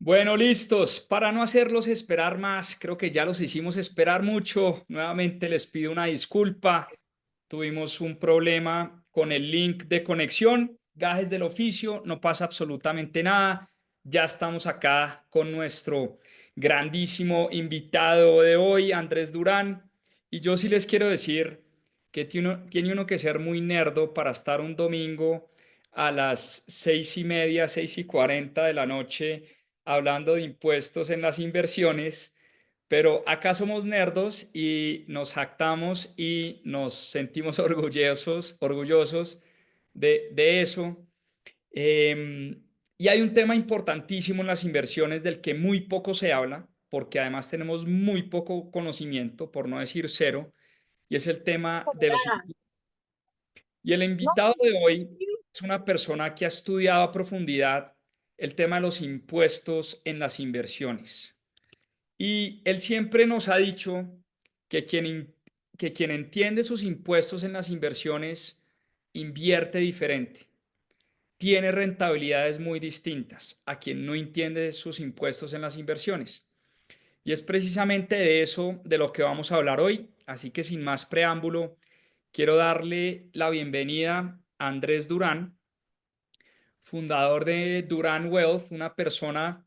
Bueno, listos. Para no hacerlos esperar más, creo que ya los hicimos esperar mucho. Nuevamente les pido una disculpa. Tuvimos un problema con el link de conexión. Gajes del oficio, no pasa absolutamente nada. Ya estamos acá con nuestro grandísimo invitado de hoy, Andrés Durán. Y yo sí les quiero decir que tiene uno que ser muy nerdo para estar un domingo a las 6:30, 6:40 de la noche hablando de impuestos en las inversiones, pero acá somos nerdos y nos jactamos y nos sentimos orgullosos de eso. Y hay un tema importantísimo en las inversiones del que muy poco se habla, porque además tenemos muy poco conocimiento, por no decir cero, y es el tema de los Hola. impuestos. Y el No, invitado de hoy es una persona que ha estudiado a profundidad el tema de los impuestos en las inversiones. Y él siempre nos ha dicho que que quien entiende sus impuestos en las inversiones invierte diferente, tiene rentabilidades muy distintas a quien no entiende sus impuestos en las inversiones. Y es precisamente de eso de lo que vamos a hablar hoy. Así que sin más preámbulo, quiero darle la bienvenida a Andrés Durán, fundador de Durán Wealth, una persona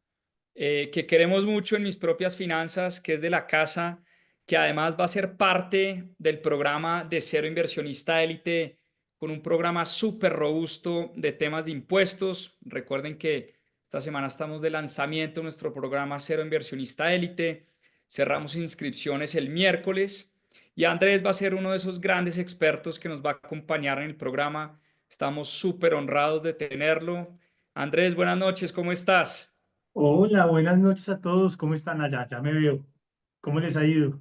que queremos mucho en mis propias finanzas, que es de la casa, que además va a ser parte del programa de Cero Inversionista Élite, con un programa súper robusto de temas de impuestos. Recuerden que esta semana estamos de lanzamiento de nuestro programa Cero Inversionista Élite. Cerramos inscripciones el miércoles y Andrés va a ser uno de esos grandes expertos que nos va a acompañar en el programa. Estamos súper honrados de tenerlo. Andrés, buenas noches, ¿cómo estás? hola, buenas noches a todos. ¿Cómo están allá? Ya me veo. ¿Cómo les ha ido?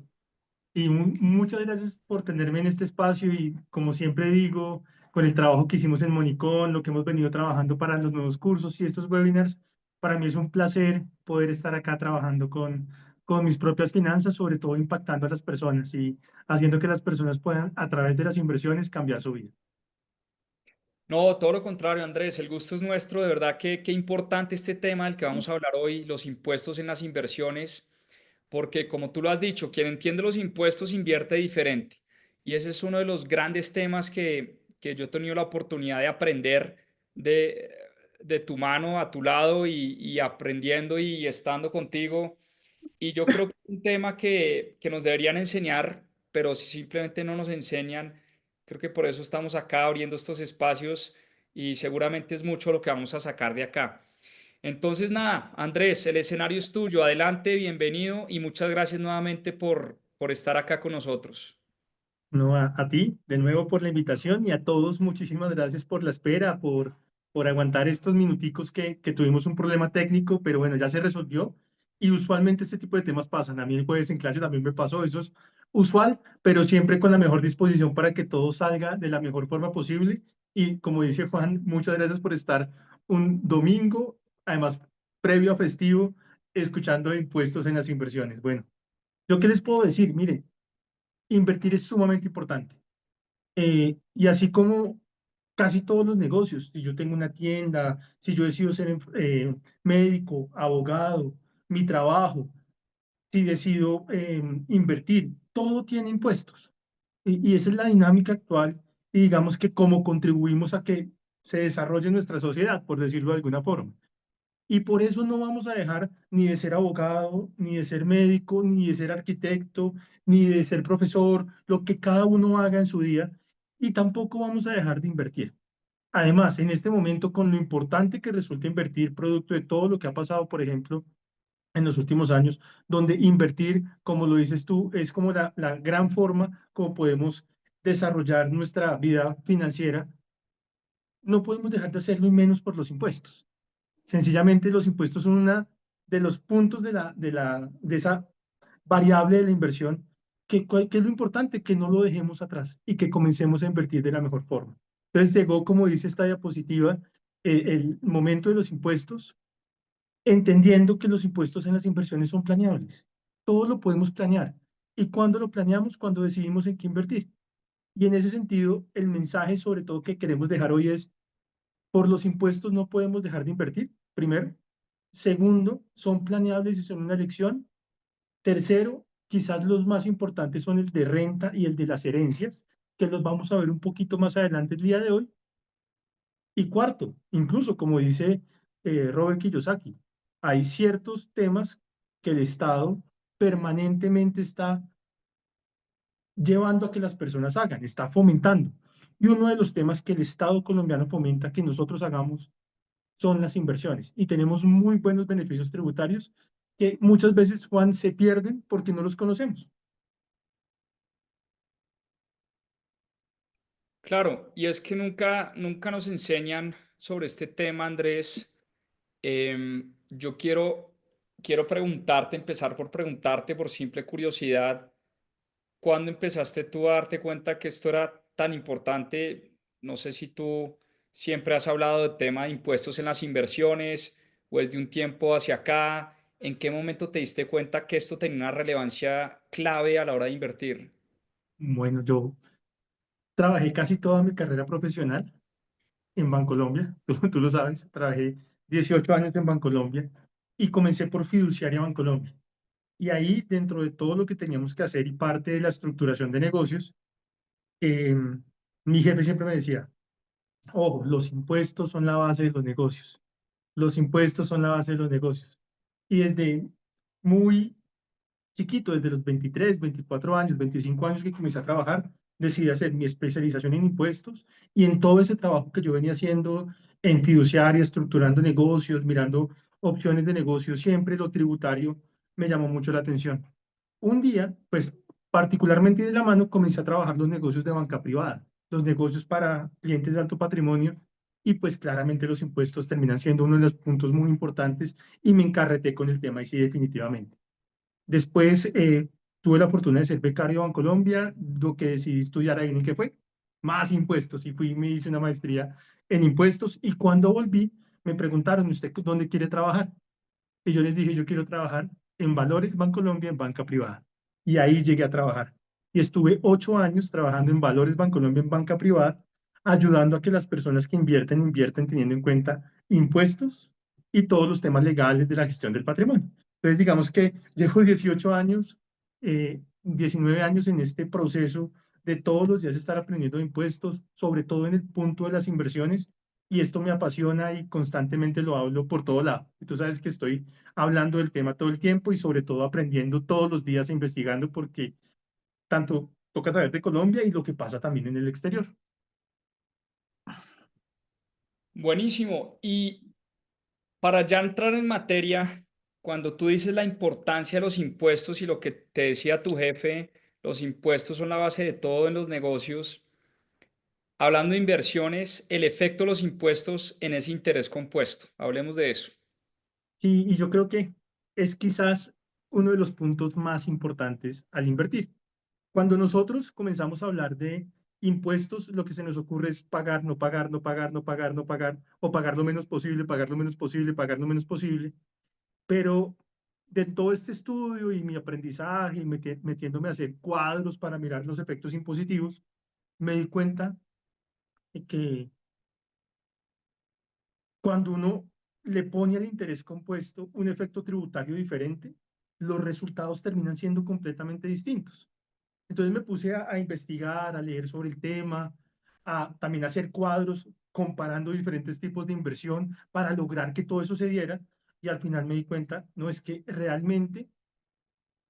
Y muchas gracias por tenerme en este espacio y como siempre digo, con el trabajo que hicimos en Monicón, lo que hemos venido trabajando para los nuevos cursos y estos webinars, para mí es un placer poder estar acá trabajando con mis propias finanzas, sobre todo impactando a las personas y haciendo que las personas puedan, a través de las inversiones, cambiar su vida. No, todo lo contrario, Andrés, el gusto es nuestro, de verdad que qué importante este tema del que vamos a hablar hoy, los impuestos en las inversiones, porque como tú lo has dicho, quien entiende los impuestos invierte diferente. Y ese es uno de los grandes temas que yo he tenido la oportunidad de aprender de, de tu mano a tu lado y aprendiendo y estando contigo. Y yo creo que es un tema que nos deberían enseñar, pero si simplemente no nos enseñan, creo que por eso estamos acá abriendo estos espacios y seguramente es mucho lo que vamos a sacar de acá. Entonces, nada, Andrés, el escenario es tuyo. Adelante, bienvenido y muchas gracias nuevamente por estar acá con nosotros. No, a ti, de nuevo por la invitación y a todos, muchísimas gracias por la espera, por aguantar estos minuticos que tuvimos un problema técnico, pero bueno, ya se resolvió y usualmente este tipo de temas pasan. A mí el jueves en clase también me pasó, eso es usual, pero siempre con la mejor disposición para que todo salga de la mejor forma posible. Y como dice Juan, muchas gracias por estar un domingo, además previo a festivo, escuchando de impuestos en las inversiones. Bueno, ¿yo qué les puedo decir? Mire, invertir es sumamente importante. Y así como casi todos los negocios, si yo tengo una tienda, si yo decido ser médico, abogado, mi trabajo, si decido invertir, todo tiene impuestos. Y esa es la dinámica actual y digamos que cómo contribuimos a que se desarrolle nuestra sociedad, por decirlo de alguna forma. Y por eso no vamos a dejar ni de ser abogado, ni de ser médico, ni de ser arquitecto, ni de ser profesor, lo que cada uno haga en su día. Y tampoco vamos a dejar de invertir. Además, en este momento, con lo importante que resulta invertir, producto de todo lo que ha pasado, por ejemplo, en los últimos años, donde invertir, como lo dices tú, es como la gran forma como podemos desarrollar nuestra vida financiera, no podemos dejar de hacerlo y menos por los impuestos. Sencillamente los impuestos son una de los puntos de esa variable de la inversión que es lo importante, que no lo dejemos atrás y que comencemos a invertir de la mejor forma. Entonces llegó, como dice esta diapositiva, el momento de los impuestos, entendiendo que los impuestos en las inversiones son planeables. Todo lo podemos planear. ¿Y cuándo lo planeamos? Cuando decidimos en qué invertir. Y en ese sentido, el mensaje sobre todo que queremos dejar hoy es, por los impuestos no podemos dejar de invertir, primero. Segundo, son planeables y son una elección. Tercero, quizás los más importantes son el de renta y el de las herencias, que los vamos a ver un poquito más adelante el día de hoy. Y cuarto, incluso como dice Robert Kiyosaki, hay ciertos temas que el Estado permanentemente está llevando a que las personas hagan, está fomentando. Y uno de los temas que el Estado colombiano fomenta que nosotros hagamos son las inversiones. Y tenemos muy buenos beneficios tributarios que muchas veces, Juan, se pierden porque no los conocemos. Claro, y es que nunca nos enseñan sobre este tema, Andrés. Yo quiero preguntarte, empezar por preguntarte por simple curiosidad, ¿cuándo empezaste tú a darte cuenta que esto era tan importante? No sé si tú siempre has hablado del tema de impuestos en las inversiones o es de un tiempo hacia acá. ¿En qué momento te diste cuenta que esto tenía una relevancia clave a la hora de invertir? Bueno, yo trabajé casi toda mi carrera profesional en Bancolombia, tú lo sabes, trabajé 18 años en Bancolombia y comencé por fiduciaria Bancolombia. Y ahí, dentro de todo lo que teníamos que hacer y parte de la estructuración de negocios, eh, mi jefe siempre me decía, ojo, los impuestos son la base de los negocios. Los impuestos son la base de los negocios. Y desde muy chiquito, desde los 23, 24 años, 25 años que comencé a trabajar, decidí hacer mi especialización en impuestos y en todo ese trabajo que yo venía haciendo en fiduciaria, estructurando negocios, mirando opciones de negocio, siempre lo tributario me llamó mucho la atención. Un día, pues particularmente de la mano, comencé a trabajar los negocios de banca privada, los negocios para clientes de alto patrimonio y pues claramente los impuestos terminan siendo uno de los puntos muy importantes y me encarreté con el tema y sí, definitivamente. Después tuve la fortuna de ser becario en Colombia, lo que decidí estudiar ahí, ¿en qué fue? Más impuestos, y fui y me hice una maestría en impuestos, y cuando volví me preguntaron, ¿usted dónde quiere trabajar? Y yo les dije, yo quiero trabajar en Valores Bancolombia, en banca privada. Y ahí llegué a trabajar. Y estuve 8 años trabajando en Valores Bancolombia, en banca privada, ayudando a que las personas que invierten teniendo en cuenta impuestos y todos los temas legales de la gestión del patrimonio. Entonces, digamos que llevo 18 años, 19 años en este proceso de todos los días estar aprendiendo de impuestos, sobre todo en el punto de las inversiones, y esto me apasiona y constantemente lo hablo por todo lado. Y tú sabes que estoy hablando del tema todo el tiempo y sobre todo aprendiendo todos los días, e investigando, porque tanto toca saber de Colombia y lo que pasa también en el exterior. Buenísimo. Y para ya entrar en materia, cuando tú dices la importancia de los impuestos y lo que te decía tu jefe, los impuestos son la base de todo en los negocios. Hablando de inversiones, el efecto de los impuestos en ese interés compuesto. Hablemos de eso. Sí, y yo creo que es quizás uno de los puntos más importantes al invertir. Cuando nosotros comenzamos a hablar de impuestos, lo que se nos ocurre es pagar, no pagar, no pagar, no pagar, no pagar, o pagar lo menos posible, pagar lo menos posible, pagar lo menos posible. Pero de todo este estudio y mi aprendizaje y metiéndome a hacer cuadros para mirar los efectos impositivos, me di cuenta de que cuando uno le pone al interés compuesto un efecto tributario diferente, los resultados terminan siendo completamente distintos. Entonces me puse a investigar, a leer sobre el tema, a también hacer cuadros comparando diferentes tipos de inversión para lograr que todo eso se diera. Y al final me di cuenta, no es que realmente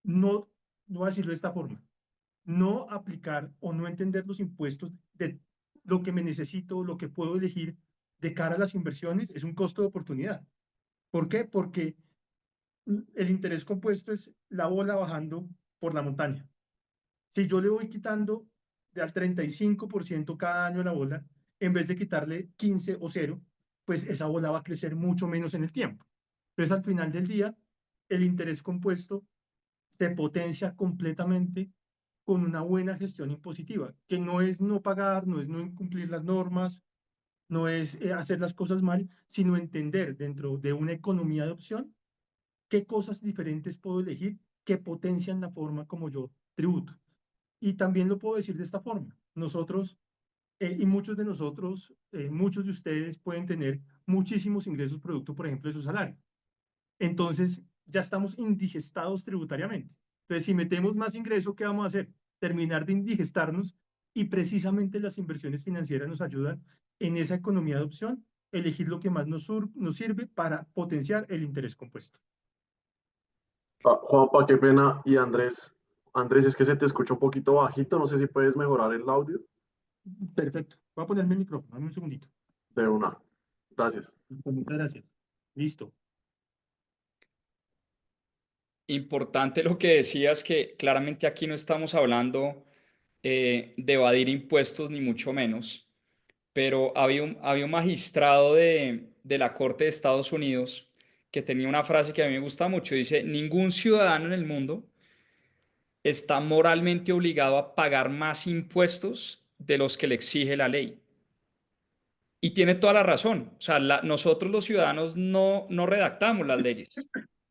no, no voy a decirlo de esta forma, no aplicar o no entender los impuestos de lo que me necesito, lo que puedo elegir de cara a las inversiones, es un costo de oportunidad. ¿Por qué? Porque el interés compuesto es la bola bajando por la montaña. Si yo le voy quitando de al 35% cada año a la bola, en vez de quitarle 15 o 0, pues esa bola va a crecer mucho menos en el tiempo. Entonces, al final del día, el interés compuesto se potencia completamente con una buena gestión impositiva, que no es no pagar, no es no incumplir las normas, no es hacer las cosas mal, sino entender dentro de una economía de opción qué cosas diferentes puedo elegir que potencian la forma como yo tributo. Y también lo puedo decir de esta forma. Nosotros y muchos de nosotros, muchos de ustedes pueden tener muchísimos ingresos producto, por ejemplo, de su salario. entonces ya estamos indigestados tributariamente. Entonces, si metemos más ingreso, ¿qué vamos a hacer? Terminar de indigestarnos y precisamente las inversiones financieras nos ayudan en esa economía de opción, elegir lo que más nos sirve para potenciar el interés compuesto. Juanpa, qué pena. Y Andrés, Andrés, es que se te escucha un poquito bajito, no sé si puedes mejorar el audio Perfecto. Voy a ponerme el micrófono, dame un segundito. de una. Gracias. Muchas gracias. Listo. Importante lo que decías, que claramente aquí no estamos hablando de evadir impuestos, ni mucho menos, pero había un magistrado de la Corte de Estados Unidos que tenía una frase que a mí me gusta mucho. Dice, ningún ciudadano en el mundo está moralmente obligado a pagar más impuestos de los que le exige la ley. Y tiene toda la razón. O sea, nosotros los ciudadanos no redactamos las leyes.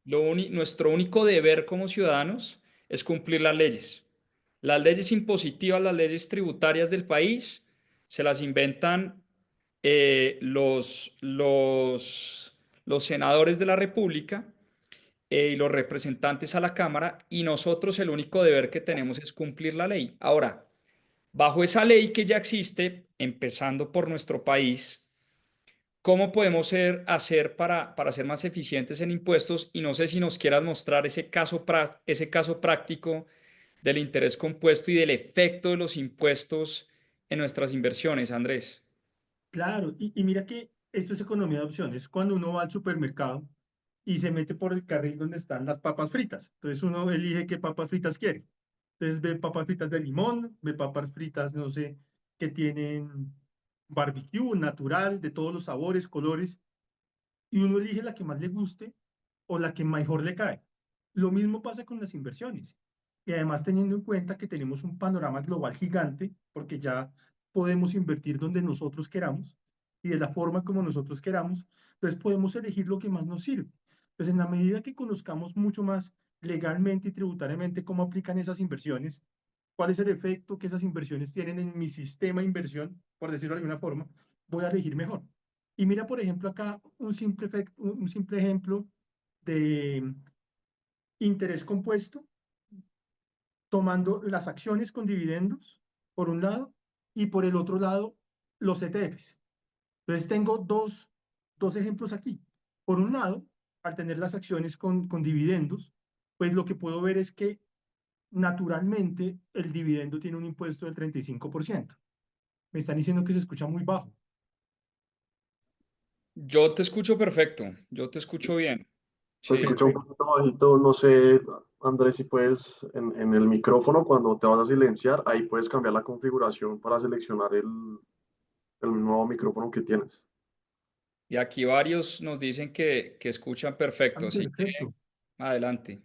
Nuestro único deber como ciudadanos es cumplir las leyes. Las leyes impositivas, las leyes tributarias del país, se las inventan los senadores de la República y los representantes a la Cámara, y nosotros el único deber que tenemos es cumplir la ley. Ahora, bajo esa ley que ya existe, empezando por nuestro país, ¿cómo podemos hacer para ser más eficientes en impuestos? Y no sé si nos quieras mostrar ese caso práctico del interés compuesto y del efecto de los impuestos en nuestras inversiones, Andrés. Claro, y mira que esto es economía de opciones. Cuando uno va al supermercado y se mete por el carril donde están las papas fritas. Entonces uno elige qué papas fritas quiere. Entonces ve papas fritas de limón, ve papas fritas, no sé, que tienen barbecue, natural, de todos los sabores, colores, y uno elige la que más le guste o la que mejor le cae. Lo mismo pasa con las inversiones. Y además teniendo en cuenta que tenemos un panorama global gigante, porque ya podemos invertir donde nosotros queramos y de la forma como nosotros queramos, entonces podemos elegir lo que más nos sirve. Pues en la medida que conozcamos mucho más legalmente y tributariamente cómo aplican esas inversiones, cuál es el efecto que esas inversiones tienen en mi sistema de inversión, por decirlo de alguna forma, voy a elegir mejor. Y mira, por ejemplo, acá un simple ejemplo de interés compuesto, tomando las acciones con dividendos, por un lado, y por el otro lado, los ETFs. Entonces, tengo dos ejemplos aquí. Por un lado, al tener las acciones con dividendos, pues lo que puedo ver es que naturalmente el dividendo tiene un impuesto del 35%. Me están diciendo que se escucha muy bajo. Yo te escucho perfecto, yo te escucho bien. Se Sí. escucha un Perfecto. poquito bajito, no sé, Andrés, si puedes en el micrófono, cuando te vas a silenciar, ahí puedes cambiar la configuración para seleccionar el nuevo micrófono que tienes. Y aquí varios nos dicen que escuchan Ah, perfecto, así que perfecto. adelante.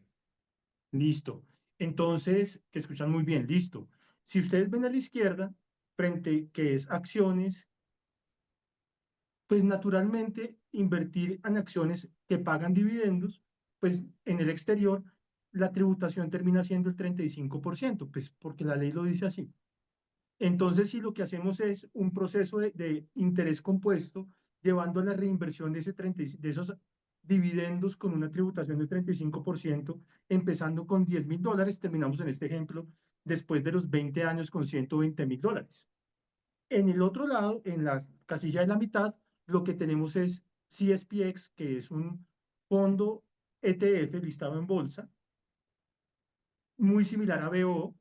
Listo. Entonces, que escuchan muy bien, listo. Si ustedes ven a la izquierda, frente que es acciones, pues naturalmente invertir en acciones que pagan dividendos, pues en el exterior la tributación termina siendo el 35%, pues porque la ley lo dice así. Entonces, si lo que hacemos es un proceso de interés compuesto, llevando a la reinversión de esos dividendos con una tributación del 35%, empezando con $10,000, terminamos en este ejemplo después de los 20 años con $120,000. En el otro lado, en la casilla de la mitad, lo que tenemos es CSPX, que es un fondo ETF listado en bolsa, muy similar a BO,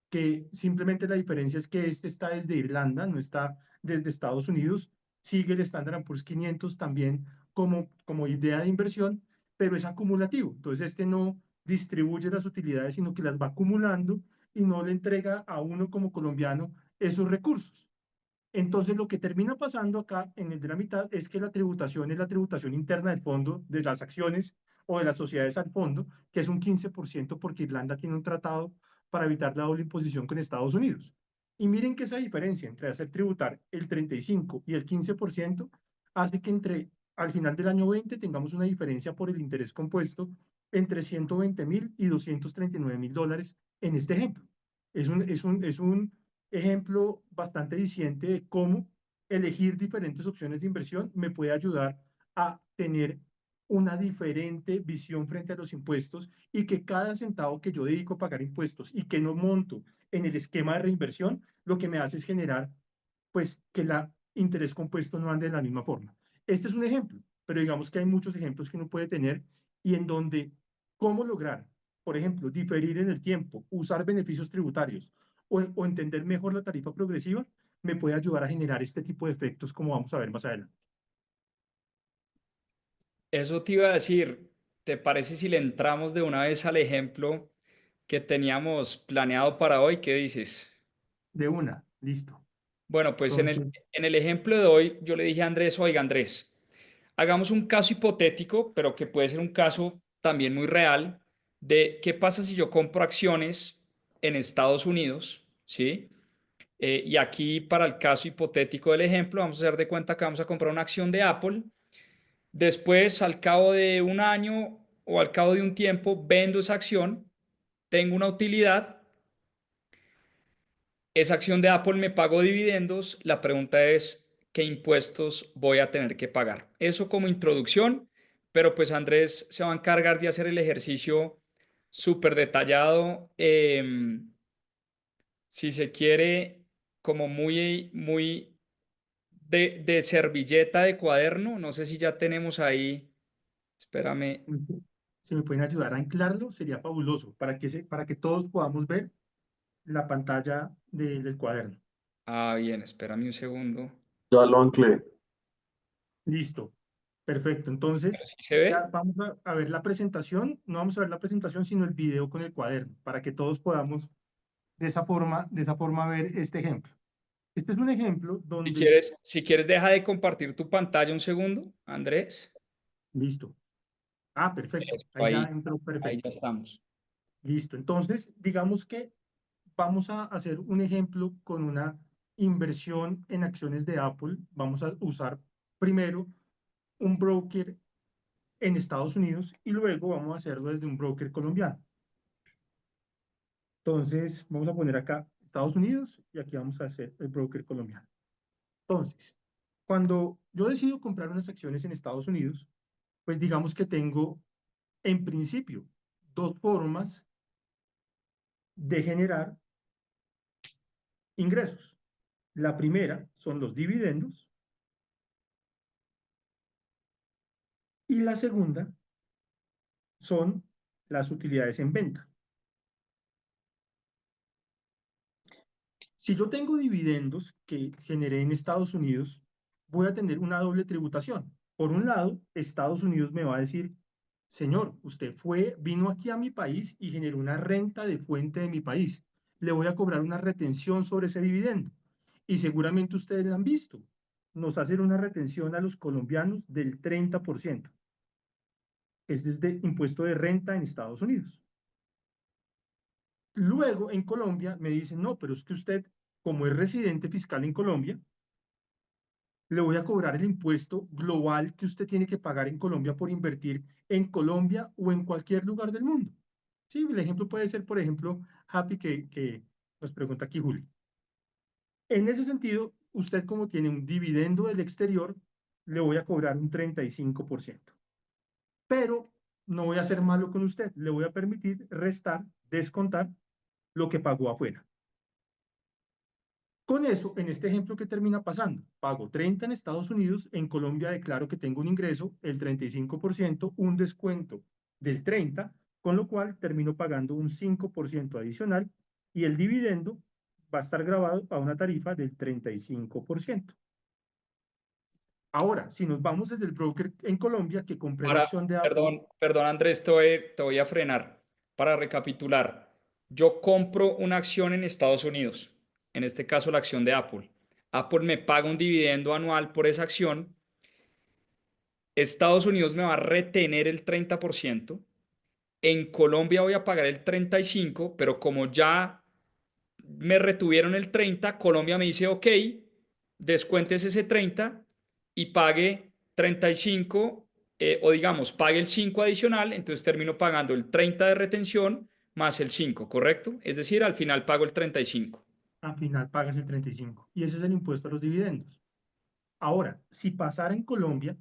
que simplemente la diferencia es que este está desde Irlanda, no está desde Estados Unidos, sigue el Standard Poor's 500 también como idea de inversión, pero es acumulativo. Entonces, este no distribuye las utilidades, sino que las va acumulando y no le entrega a uno como colombiano esos recursos. Entonces, lo que termina pasando acá en el de la mitad es que la tributación es la tributación interna del fondo, de las acciones o de las sociedades al fondo, que es un 15% porque Irlanda tiene un tratado para evitar la doble imposición con Estados Unidos. Y miren que esa diferencia entre hacer tributar el 35 y el 15% hace que al final del año 20 tengamos una diferencia por el interés compuesto entre 120,000 y $239,000 en este ejemplo. Es un ejemplo bastante diciente de cómo elegir diferentes opciones de inversión me puede ayudar a tener una diferente visión frente a los impuestos y que cada centavo que yo dedico a pagar impuestos y que no monto en el esquema de reinversión, lo que me hace es generar, pues, que el interés compuesto no ande de la misma forma. Este es un ejemplo, pero digamos que hay muchos ejemplos que uno puede tener y en donde cómo lograr, por ejemplo, diferir en el tiempo, usar beneficios tributarios o entender mejor la tarifa progresiva, me puede ayudar a generar este tipo de efectos como vamos a ver más adelante. Eso te iba a decir, ¿te parece si le entramos de una vez al ejemplo que teníamos planeado para hoy? ¿Qué dices? De una, listo. Bueno, pues Entonces, en el ejemplo de hoy yo le dije a Andrés, oiga Andrés, hagamos un caso hipotético, pero que puede ser un caso también muy real, de qué pasa si yo compro acciones en Estados Unidos, ¿sí? Y aquí para el caso hipotético del ejemplo, vamos a hacer de cuenta que vamos a comprar una acción de Apple. Después, al cabo de un año o al cabo de un tiempo, vendo esa acción, tengo una utilidad, esa acción de Apple me pagó dividendos, la pregunta es, ¿qué impuestos voy a tener que pagar? Eso como introducción, pero pues Andrés se va a encargar de hacer el ejercicio súper detallado, si se quiere, como muy de servilleta de cuaderno. No sé si ya tenemos ahí, espérame. si me pueden ayudar a anclarlo, sería fabuloso para que todos podamos ver la pantalla del cuaderno. Ah, bien, espérame un segundo. Ya lo anclé. Listo, perfecto. Entonces, ¿Sí se ya ve? vamos a ver la presentación. No vamos a ver la presentación, sino el video con el cuaderno, para que todos podamos de esa forma ver este ejemplo. Este es un ejemplo donde, Si quieres, deja de compartir tu pantalla un segundo, Andrés. listo. Ah, perfecto. Eso, Ahí ya ahí, entró ahí ya perfecto. estamos. Listo. Entonces, digamos que vamos a hacer un ejemplo con una inversión en acciones de Apple. Vamos a usar primero un broker en Estados Unidos y luego vamos a hacerlo desde un broker colombiano. Entonces, vamos a poner acá Estados Unidos y aquí vamos a hacer el broker colombiano. Entonces, cuando yo decido comprar unas acciones en Estados Unidos, pues digamos que tengo en principio dos formas de generar ingresos. La primera son los dividendos y la segunda son las utilidades en venta. Si yo tengo dividendos que generé en Estados Unidos, voy a tener una doble tributación. Por un lado, Estados Unidos me va a decir, señor, usted vino aquí a mi país y generó una renta de fuente de mi país. Le voy a cobrar una retención sobre ese dividendo. Y seguramente ustedes la han visto. Nos hacen una retención a los colombianos del 30%. Es desde impuesto de renta en Estados Unidos. Luego, en Colombia, me dicen, no, pero es que usted, como es residente fiscal en Colombia, le voy a cobrar el impuesto global que usted tiene que pagar en Colombia por invertir en Colombia o en cualquier lugar del mundo. Sí, el ejemplo puede ser, por ejemplo, Happy, que nos pregunta aquí Juli. En ese sentido, usted como tiene un dividendo del exterior, le voy a cobrar un 35%. Pero no voy a ser malo con usted, le voy a permitir restar, descontar lo que pagó afuera. Con eso, en este ejemplo, ¿qué termina pasando? Pago 30 en Estados Unidos, en Colombia declaro que tengo un ingreso, el 35%, un descuento del 30%, con lo cual termino pagando un 5% adicional y el dividendo va a estar grabado a una tarifa del 35%. Ahora, si nos vamos desde el broker en Colombia que compré la acción de Apple, Perdón Andrés, te voy a frenar. Para recapitular, yo compro una acción en Estados Unidos, en este caso la acción de Apple. Apple me paga un dividendo anual por esa acción. Estados Unidos me va a retener el 30%. En Colombia voy a pagar el 35%, pero como ya me retuvieron el 30%, Colombia me dice, ok, descuentes ese 30% y pague 35%, o digamos, pague el 5% adicional, entonces termino pagando el 30% de retención más el 5%, ¿correcto? Es decir, al final pago el 35%. al final pagas el 35%. Y ese es el impuesto a los dividendos. Ahora, si pasara en Colombia,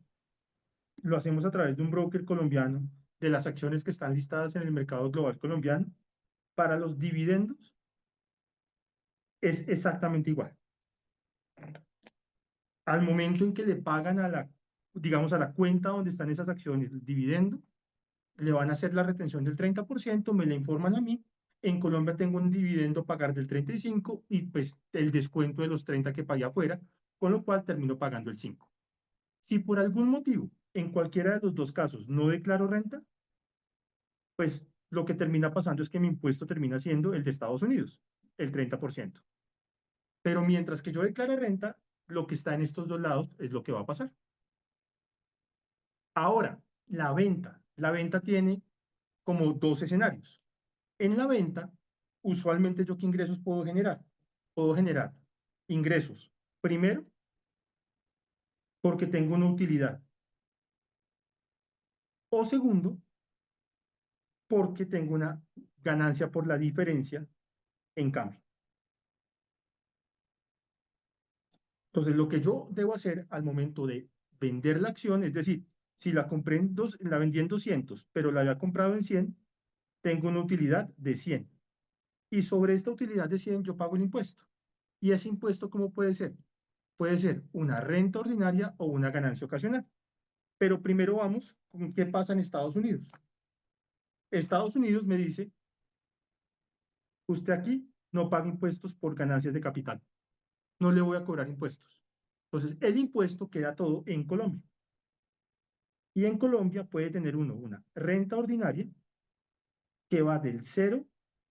lo hacemos a través de un broker colombiano de las acciones que están listadas en el mercado global colombiano. Para los dividendos es exactamente igual. Al momento en que le pagan a la, digamos, a la cuenta donde están esas acciones, el dividendo, le van a hacer la retención del 30%, me la informan a mí. En Colombia tengo un dividendo a pagar del 35% y pues el descuento de los 30 que pagué afuera, con lo cual termino pagando el 5%. Si por algún motivo, en cualquiera de los dos casos, no declaro renta, pues lo que termina pasando es que mi impuesto termina siendo el de Estados Unidos, el 30%. Pero mientras que yo declare renta, lo que está en estos dos lados es lo que va a pasar. Ahora, la venta. La venta tiene como dos escenarios. En la venta, usualmente yo qué ingresos puedo generar. Puedo generar ingresos, primero, porque tengo una utilidad. O segundo, porque tengo una ganancia por la diferencia en cambio. Entonces, lo que yo debo hacer al momento de vender la acción, es decir, si la compré la vendí en 200, pero la había comprado en 100, tengo una utilidad de 100. Y sobre esta utilidad de 100 yo pago el impuesto. ¿Y ese impuesto cómo puede ser? Puede ser una renta ordinaria o una ganancia ocasional. Pero primero vamos con qué pasa en Estados Unidos. Estados Unidos me dice, usted aquí no paga impuestos por ganancias de capital. No le voy a cobrar impuestos. Entonces, el impuesto queda todo en Colombia. Y en Colombia puede tener uno una renta ordinaria que va del 0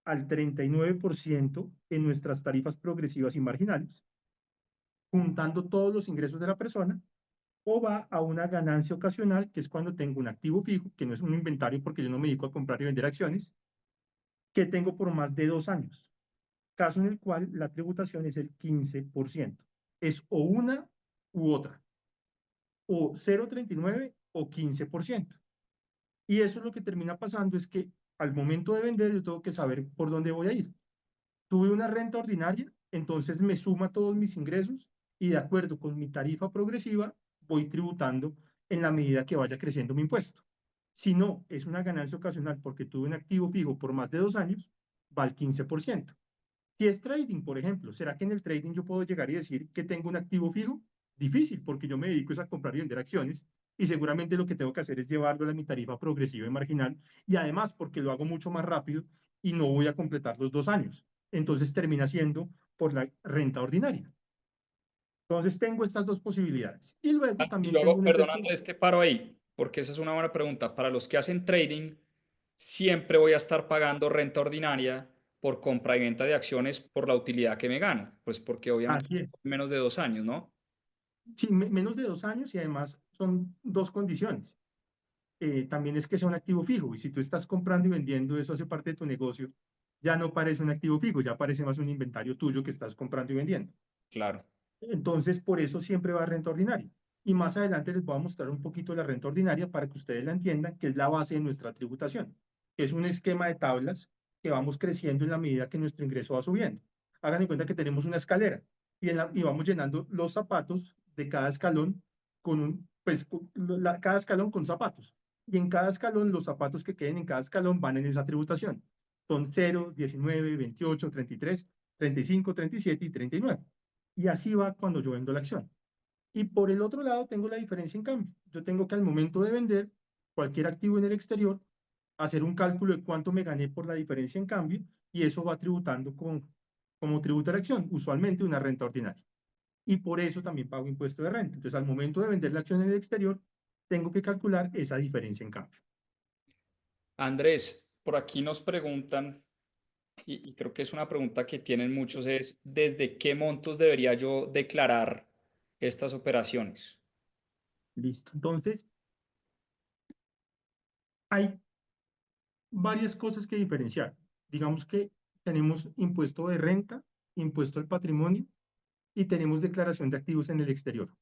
al 39% en nuestras tarifas progresivas y marginales, juntando todos los ingresos de la persona, o va a una ganancia ocasional, que es cuando tengo un activo fijo, que no es un inventario porque yo no me dedico a comprar y vender acciones, que tengo por más de 2 años, caso en el cual la tributación es el 15%. Es o una u otra, o 0,39 o 15%. Y eso es lo que termina pasando es que al momento de vender yo tengo que saber por dónde voy a ir. Tuve una renta ordinaria, entonces me suma todos mis ingresos y de acuerdo con mi tarifa progresiva voy tributando en la medida que vaya creciendo mi impuesto. Si no, es una ganancia ocasional porque tuve un activo fijo por más de 2 años, va al 15%. Si es trading, por ejemplo, ¿será que en el trading yo puedo llegar y decir que tengo un activo fijo? Difícil, porque yo me dedico a comprar y vender acciones y seguramente lo que tengo que hacer es llevarlo a mi tarifa progresiva y marginal y además porque lo hago mucho más rápido y no voy a completar los 2 años. Entonces termina siendo por la renta ordinaria. Entonces tengo estas dos posibilidades. Y luego Y también tengo luego, un perdón efecto. Andrés, te paro ahí, porque esa es una buena pregunta. Para los que hacen trading, siempre voy a estar pagando renta ordinaria por compra y venta de acciones por la utilidad que me gano, pues porque obviamente Así es. menos de 2 años, ¿no? Sí, menos de 2 años y además son dos condiciones. También es que sea un activo fijo. Y si tú estás comprando y vendiendo, eso hace parte de tu negocio, ya no parece un activo fijo, ya parece más un inventario tuyo que estás comprando y vendiendo. Claro. Entonces, por eso siempre va a renta ordinaria. Y más adelante les voy a mostrar un poquito la renta ordinaria para que ustedes la entiendan, que es la base de nuestra tributación. Es un esquema de tablas que vamos creciendo en la medida que nuestro ingreso va subiendo. Hagan en cuenta que tenemos una escalera y vamos llenando los zapatos de cada escalón cada escalón con zapatos. Y en cada escalón, los zapatos que queden en cada escalón van en esa tributación. Son 0, 19, 28, 33, 35, 37 y 39. Y así va cuando yo vendo la acción. Y por el otro lado tengo la diferencia en cambio. Yo tengo que al momento de vender cualquier activo en el exterior, hacer un cálculo de cuánto me gané por la diferencia en cambio y eso va tributando como tributo a la acción, usualmente una renta ordinaria. Y por eso también pago impuesto de renta. Entonces al momento de vender la acción en el exterior, tengo que calcular esa diferencia en cambio. Andrés, por aquí nos preguntan, y creo que es una pregunta que tienen muchos, es ¿desde qué montos debería yo declarar estas operaciones? Listo. Entonces, hay varias cosas que diferenciar. Digamos que tenemos impuesto de renta, impuesto al patrimonio y tenemos declaración de activos en el exterior.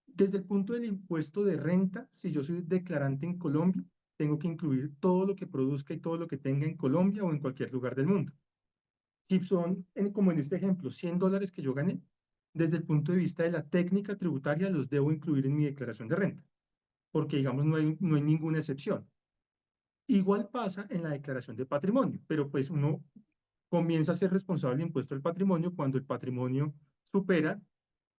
Desde el punto del impuesto de renta, si yo soy declarante en Colombia, tengo que incluir todo lo que produzca y todo lo que tenga en Colombia o en cualquier lugar del mundo. Si son, como en este ejemplo, $100 que yo gané, desde el punto de vista de la técnica tributaria, los debo incluir en mi declaración de renta, porque digamos no hay ninguna excepción. Igual pasa en la declaración de patrimonio, pero pues uno comienza a ser responsable del impuesto del patrimonio cuando el patrimonio supera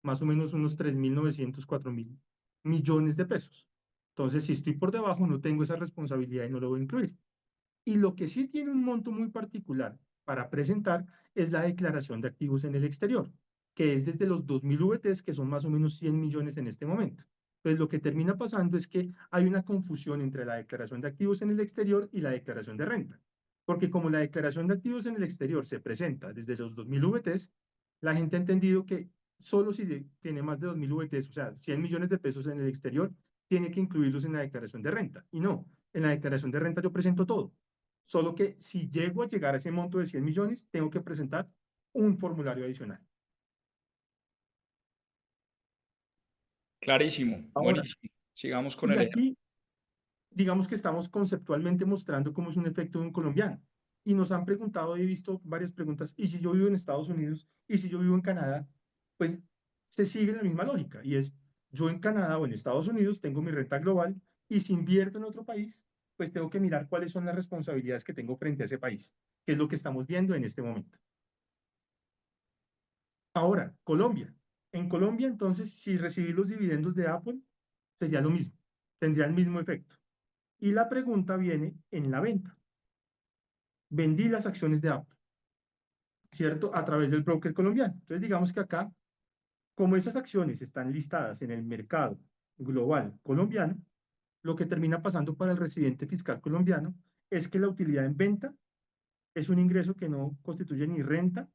más o menos unos 3.900, 4.000 millones de pesos. Entonces, si estoy por debajo, no tengo esa responsabilidad y no lo voy a incluir. Y lo que sí tiene un monto muy particular para presentar es la declaración de activos en el exterior, que es desde los 2.000 VTs, que son más o menos 100 millones en este momento. Pues lo que termina pasando es que hay una confusión entre la declaración de activos en el exterior y la declaración de renta. Porque como la declaración de activos en el exterior se presenta desde los 2.000 VTs, la gente ha entendido que solo si tiene más de 2.000 VTs, o sea, 100 millones de pesos en el exterior, tiene que incluirlos en la declaración de renta. Y no, en la declaración de renta yo presento todo. Solo que si llego a llegar a ese monto de 100 millones, tengo que presentar un formulario adicional. Clarísimo, Ahora, buenísimo. Sigamos con y el ejemplo. aquí, digamos que estamos conceptualmente mostrando cómo es un efecto de un colombiano. Y nos han preguntado, he visto varias preguntas, ¿y si yo vivo en Estados Unidos? ¿Y si yo vivo en Canadá? Pues se sigue la misma lógica, y es, yo en Canadá o en Estados Unidos tengo mi renta global, y si invierto en otro país, pues tengo que mirar cuáles son las responsabilidades que tengo frente a ese país, que es lo que estamos viendo en este momento. Ahora, Colombia. En Colombia, entonces, si recibí los dividendos de Apple, sería lo mismo, tendría el mismo efecto. Y la pregunta viene en la venta. Vendí las acciones de Apple, ¿cierto? A través del broker colombiano. Entonces, digamos que acá, como esas acciones están listadas en el mercado global colombiano, lo que termina pasando para el residente fiscal colombiano es que la utilidad en venta es un ingreso que no constituye ni renta,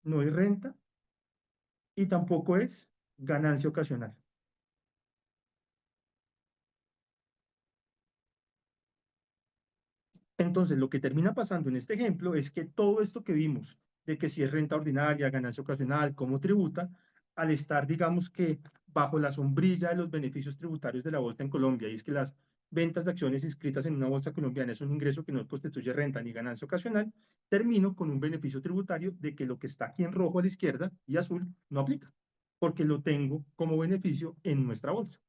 no es renta y tampoco es ganancia ocasional. Entonces, lo que termina pasando en este ejemplo es que todo esto que vimos, de que si es renta ordinaria, ganancia ocasional, cómo tributa, al estar, digamos que bajo la sombrilla de los beneficios tributarios de la bolsa en Colombia, y es que las ventas de acciones inscritas en una bolsa colombiana es un ingreso que no constituye renta ni ganancia ocasional, termino con un beneficio tributario de que lo que está aquí en rojo a la izquierda y azul no aplica, porque lo tengo como beneficio en nuestra bolsa.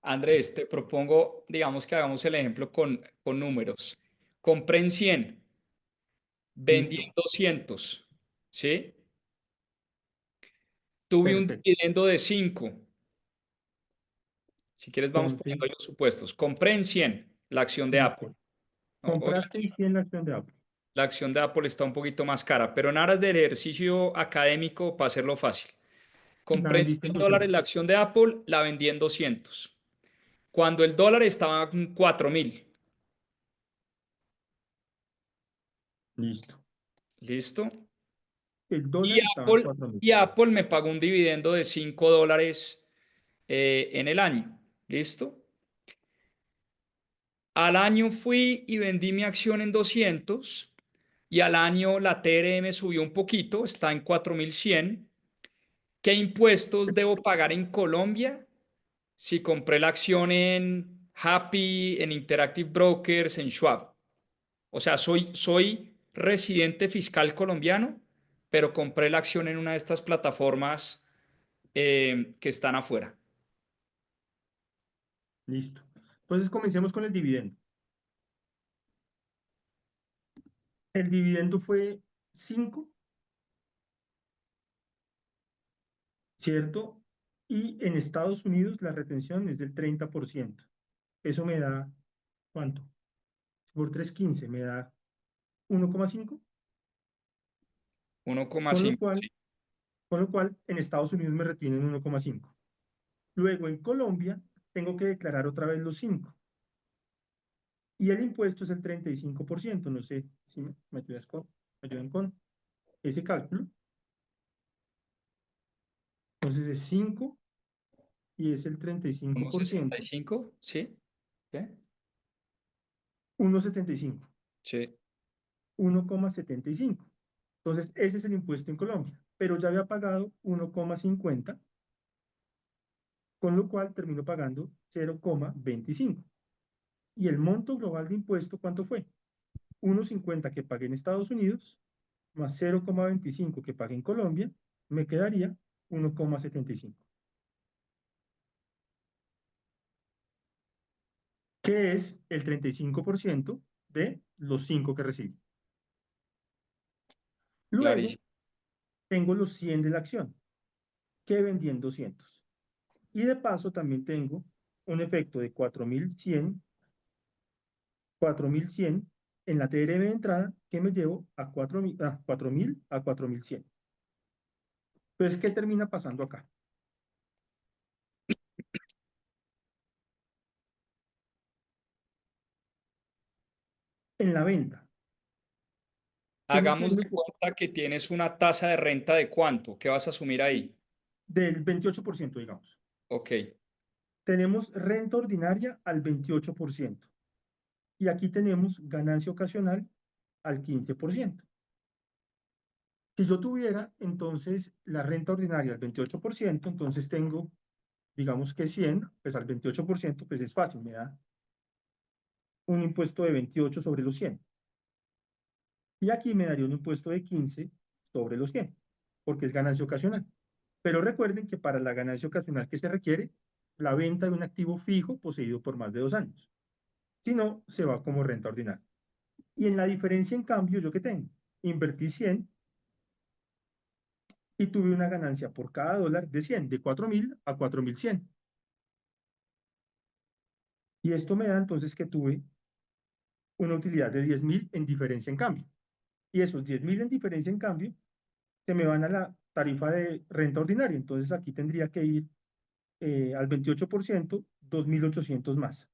Andrés, te propongo, digamos que hagamos el ejemplo con números. Compré en 100, vendí en Listo, 200, ¿sí? Tuve un perfecto. dividendo de 5. Si quieres, vamos Entonces, poniendo ahí los supuestos. Compré en 100 la acción de Apple. listo. Obviamente, Compraste en 100 la acción de Apple. la acción de Apple está un poquito más cara, pero en aras del ejercicio académico, para hacerlo fácil. La Compré en vendiste en 100 dólares 200. la acción de Apple, la vendí en 200. Cuando el dólar estaba en 4.000. Listo. ¿Listo? El Y dólar estaba en Apple, 4.000. y Apple me pagó un dividendo de 5 dólares en el año. ¿Listo? Al año fui y vendí mi acción en 200 y al año la TRM subió un poquito, está en 4.100. ¿Qué impuestos debo pagar en Colombia si compré la acción en Happy, en Interactive Brokers, en Schwab? O sea, soy residente fiscal colombiano, pero compré la acción en una de estas plataformas que están afuera. Listo. Entonces comencemos con el dividendo. El dividendo fue 5, ¿cierto? Y en Estados Unidos la retención es del 30%. Eso me da, ¿cuánto? Por 3.15 me da 1,5. Con lo 1,5. cual, Sí. con lo cual en Estados Unidos me retienen 1,5. Luego en Colombia tengo que declarar otra vez los 5. Y el impuesto es el 35%. No sé si me ayudan con ese cálculo. Entonces es 5 y es el 35%, 1,65. ¿Sí? ¿Qué? 1,75, Sí. 1,75. Entonces ese es el impuesto en Colombia, pero ya había pagado 1,50, con lo cual termino pagando 0,25. Y el monto global de impuesto, ¿cuánto fue? 1,50 que pagué en Estados Unidos, más 0,25 que pagué en Colombia, me quedaría 1,75. Que es el 35% de los 5 que recibí. Luego, Clarísimo. tengo los 100 de la acción, que vendí en 200. Y de paso también tengo un efecto de 4.100 en la TRB de entrada que me llevo a 4.000 a 4.100. Entonces, ¿qué termina pasando acá? En la venta, ¿qué me Hagamos tiene? de cuenta que tienes una tasa de renta de cuánto. ¿Qué vas a asumir ahí? Del 28%, digamos. Ok, Tenemos renta ordinaria al 28%. Y aquí tenemos ganancia ocasional al 15%. Si yo tuviera entonces la renta ordinaria al 28%, entonces tengo, digamos que 100, pues al 28%, pues es fácil, me da un impuesto de 28 sobre los 100. Y aquí me daría un impuesto de 15 sobre los 100, porque es ganancia ocasional. Pero recuerden que para la ganancia ocasional que se requiere, la venta de un activo fijo poseído por más de 2 años. Si no, se va como renta ordinaria. Y en la diferencia, en cambio, ¿yo qué tengo? Invertí 100 y tuve una ganancia por cada dólar de 100, de 4.000 a 4.100. Y esto me da entonces que tuve una utilidad de 10.000 en diferencia en cambio. Y esos 10.000 en diferencia en cambio se me van a la tarifa de renta ordinaria. Entonces aquí tendría que ir al 28%, 2.800 más.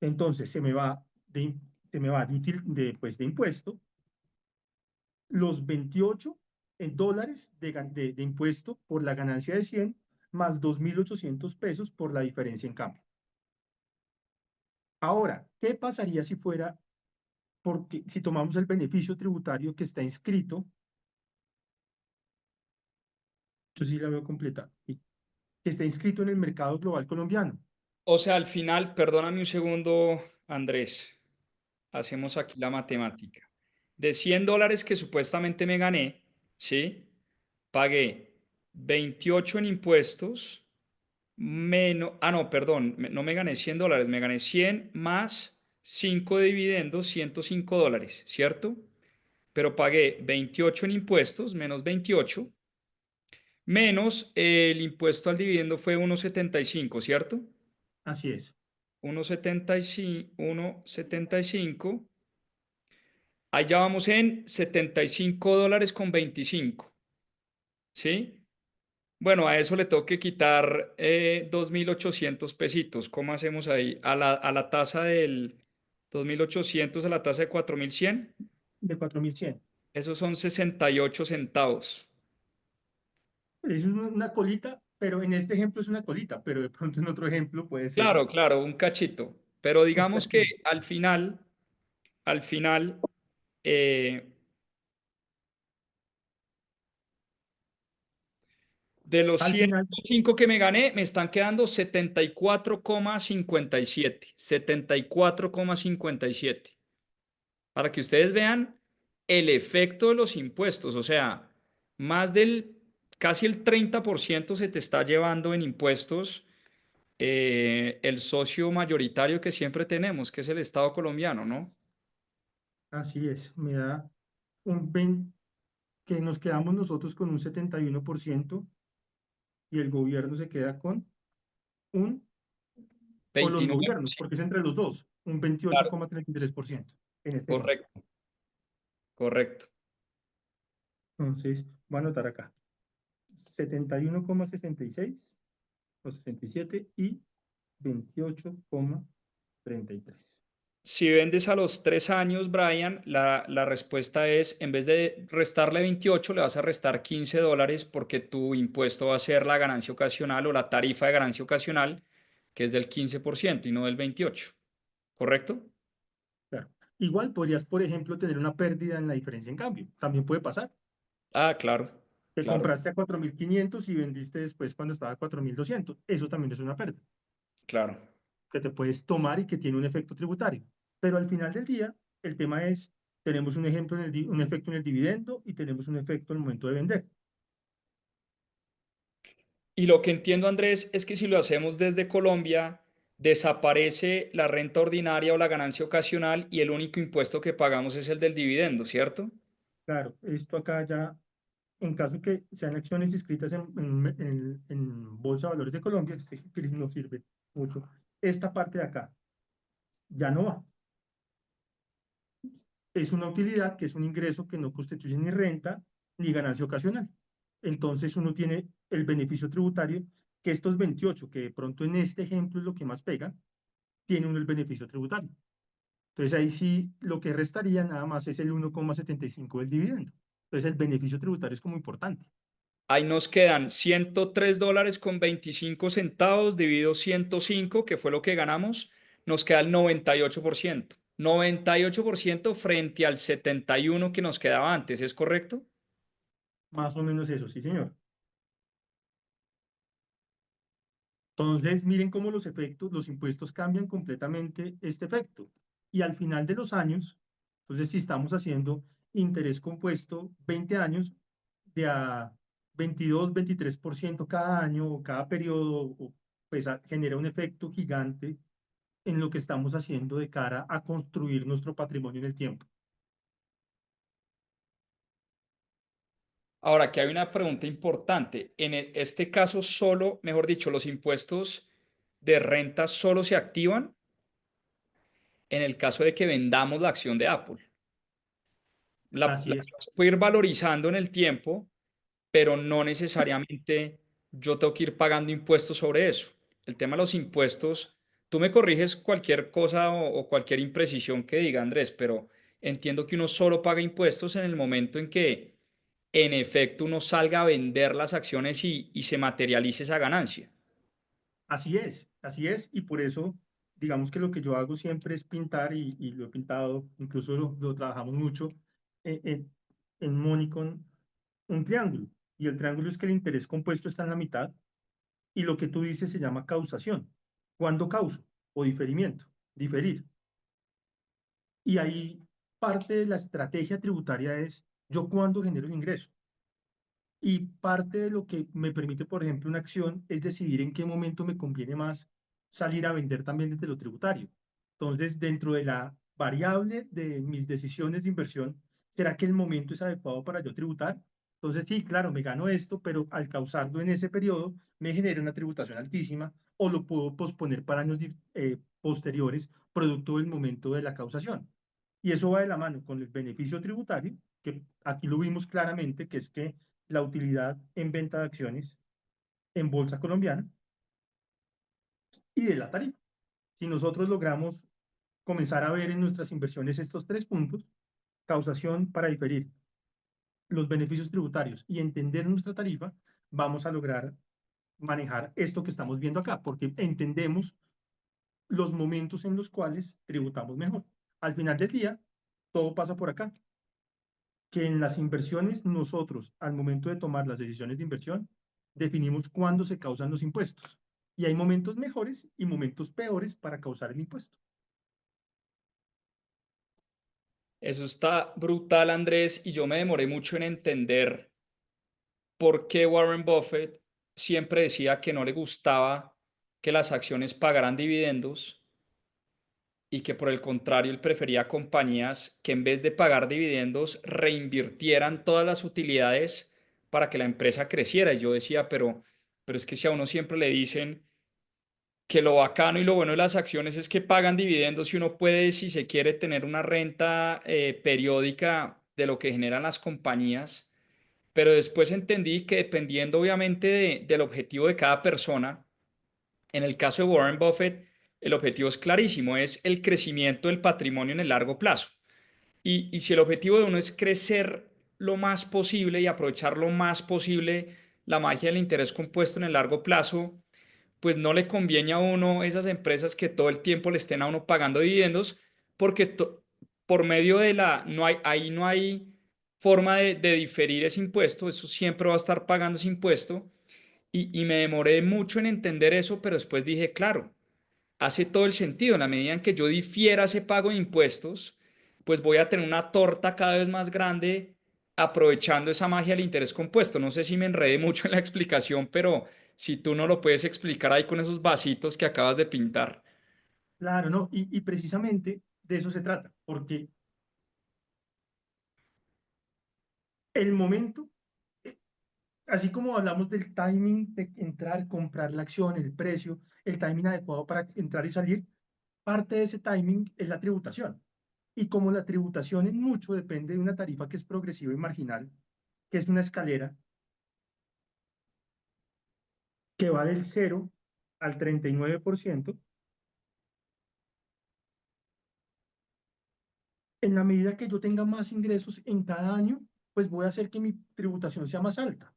Entonces se me va de impuesto los 28 dólares de impuesto por la ganancia de 100 más 2.800 pesos por la diferencia en cambio. Ahora, ¿qué pasaría si fuera, porque si tomamos el beneficio tributario que está inscrito, yo sí la veo completa, que está inscrito en el mercado global colombiano? o sea, al final, perdóname un segundo, Andrés, hacemos aquí la matemática. De $100 que supuestamente me gané, ¿sí? Pagué 28 en impuestos, menos, no, perdón, no me gané $100, me gané 100 más 5 de dividendos, $105, ¿cierto? Pero pagué 28 en impuestos, menos 28, menos el impuesto al dividendo fue 1,75, ¿cierto? Así es. 1,75. Ahí ya vamos en $75,25, ¿sí? Bueno, a eso le tengo que quitar 2.800 pesitos. ¿Cómo hacemos ahí? A la tasa del 2.800 a la tasa de 4.100. De 4.100. Esos son 68 centavos. Es una colita, pero en este ejemplo es una colita, pero de pronto en otro ejemplo puede ser Claro, claro, un cachito. Pero un digamos que cachito. al final, eh, de los Al final, 105 que me gané, me están quedando 74,57. 74,57. Para que ustedes vean el efecto de los impuestos. O sea, casi el 30% se te está llevando en impuestos el socio mayoritario que siempre tenemos, que es el Estado colombiano, ¿no? así es, me da un 20, que nos quedamos nosotros con un 71% y el gobierno se queda con un, o los 29, gobiernos, sí, porque es entre los dos, un claro, 28,33% en este ejemplo. correcto, correcto. Entonces, voy a anotar acá, 71,66 o 67 y 28,33. Si vendes a los 3 años, Brian, la respuesta es, en vez de restarle 28, le vas a restar $15 porque tu impuesto va a ser la ganancia ocasional o la tarifa de ganancia ocasional, que es del 15% y no del 28%. ¿Correcto? Claro. Igual podrías, por ejemplo, tener una pérdida en la diferencia en cambio. También puede pasar. Ah, claro, Que claro, compraste a 4.500 y vendiste después cuando estaba a 4.200. Eso también es una pérdida claro. que te puedes tomar y que tiene un efecto tributario. Pero al final del día, el tema es tenemos un ejemplo un efecto en el dividendo y tenemos un efecto en el momento de vender. Y lo que entiendo, Andrés, es que si lo hacemos desde Colombia, desaparece la renta ordinaria o la ganancia ocasional y el único impuesto que pagamos es el del dividendo, ¿cierto? Claro, esto acá ya, en caso que sean acciones inscritas en Bolsa de Valores de Colombia, este gris no sirve mucho. Esta parte de acá ya no va. Es una utilidad que es un ingreso que no constituye ni renta ni ganancia ocasional. Entonces uno tiene el beneficio tributario, que estos 28, que de pronto en este ejemplo es lo que más pega, tiene uno el beneficio tributario. Entonces ahí sí lo que restaría nada más es el 1,75 del dividendo. Entonces el beneficio tributario es como importante. Ahí nos quedan $103.25 dividido 105, que fue lo que ganamos, nos queda el 98%. 98% frente al 71% que nos quedaba antes, ¿es correcto? Más o menos eso, sí, señor. Entonces, miren cómo los efectos, los impuestos cambian completamente este efecto. Y al final de los años, entonces si estamos haciendo interés compuesto 20 años de a 22, 23% cada año o cada periodo, pues genera un efecto gigante en lo que estamos haciendo de cara a construir nuestro patrimonio en el tiempo. Ahora, aquí hay una pregunta importante. En este caso solo, mejor dicho, los impuestos de renta solo se activan en el caso de que vendamos la acción de Apple. La Así es. acción se puede ir valorizando en el tiempo, pero no necesariamente yo tengo que ir pagando impuestos sobre eso. El tema de los impuestos, tú me corriges cualquier cosa o cualquier imprecisión que diga, Andrés, pero entiendo que uno solo paga impuestos en el momento en que en efecto uno salga a vender las acciones y se materialice esa ganancia. Así es, y por eso, digamos que lo que yo hago siempre es pintar, y lo he pintado, incluso lo trabajamos mucho en Monicon, un triángulo, y el triángulo es que el interés compuesto está en la mitad, y lo que tú dices se llama causación. ¿Cuándo causo? O diferimiento, diferir. Y ahí parte de la estrategia tributaria es, ¿yo cuándo genero el ingreso? Y parte de lo que me permite, por ejemplo, una acción es decidir en qué momento me conviene más salir a vender también desde lo tributario. Entonces, dentro de la variable de mis decisiones de inversión, ¿será que el momento es adecuado para yo tributar? Entonces, sí, claro, me gano esto, pero al causarlo en ese periodo me genera una tributación altísima o lo puedo posponer para años posteriores, producto del momento de la causación. Y eso va de la mano con el beneficio tributario, que aquí lo vimos claramente, que es que la utilidad en venta de acciones en bolsa colombiana y de la tarifa. Si nosotros logramos comenzar a ver en nuestras inversiones estos tres puntos, causación para diferir, los beneficios tributarios y entender nuestra tarifa, vamos a lograr manejar esto que estamos viendo acá, porque entendemos los momentos en los cuales tributamos mejor. Al final del día, todo pasa por acá, que en las inversiones nosotros, al momento de tomar las decisiones de inversión, definimos cuándo se causan los impuestos. Y hay momentos mejores y momentos peores para causar el impuesto. Eso está brutal, Andrés, y yo me demoré mucho en entender por qué Warren Buffett siempre decía que no le gustaba que las acciones pagaran dividendos y que por el contrario él prefería compañías que en vez de pagar dividendos reinvirtieran todas las utilidades para que la empresa creciera. Y yo decía, pero es que si a uno siempre le dicen que lo bacano y lo bueno de las acciones es que pagan dividendos y uno puede, si se quiere, tener una renta periódica de lo que generan las compañías, pero después entendí que dependiendo obviamente del objetivo de cada persona, en el caso de Warren Buffett, el objetivo es clarísimo, es el crecimiento del patrimonio en el largo plazo. Y si el objetivo de uno es crecer lo más posible y aprovechar lo más posible la magia del interés compuesto en el largo plazo, pues no le conviene a uno esas empresas que todo el tiempo le estén a uno pagando dividendos, porque por medio de ahí no hay forma de diferir ese impuesto, eso siempre va a estar pagando ese impuesto. Y me demoré mucho en entender eso, pero después dije, claro, hace todo el sentido. En la medida en que yo difiera ese pago de impuestos, pues voy a tener una torta cada vez más grande aprovechando esa magia del interés compuesto. No sé si me enredé mucho en la explicación, pero si tú no lo puedes explicar ahí con esos vasitos que acabas de pintar. Claro, ¿no? Y precisamente de eso se trata, porque el momento, eh, así como hablamos del timing de entrar, comprar la acción, el precio, el timing adecuado para entrar y salir, parte de ese timing es la tributación. Y como la tributación en mucho depende de una tarifa que es progresiva y marginal, que es una escalera que va del 0 al 39%, en la medida que yo tenga más ingresos en cada año, pues voy a hacer que mi tributación sea más alta.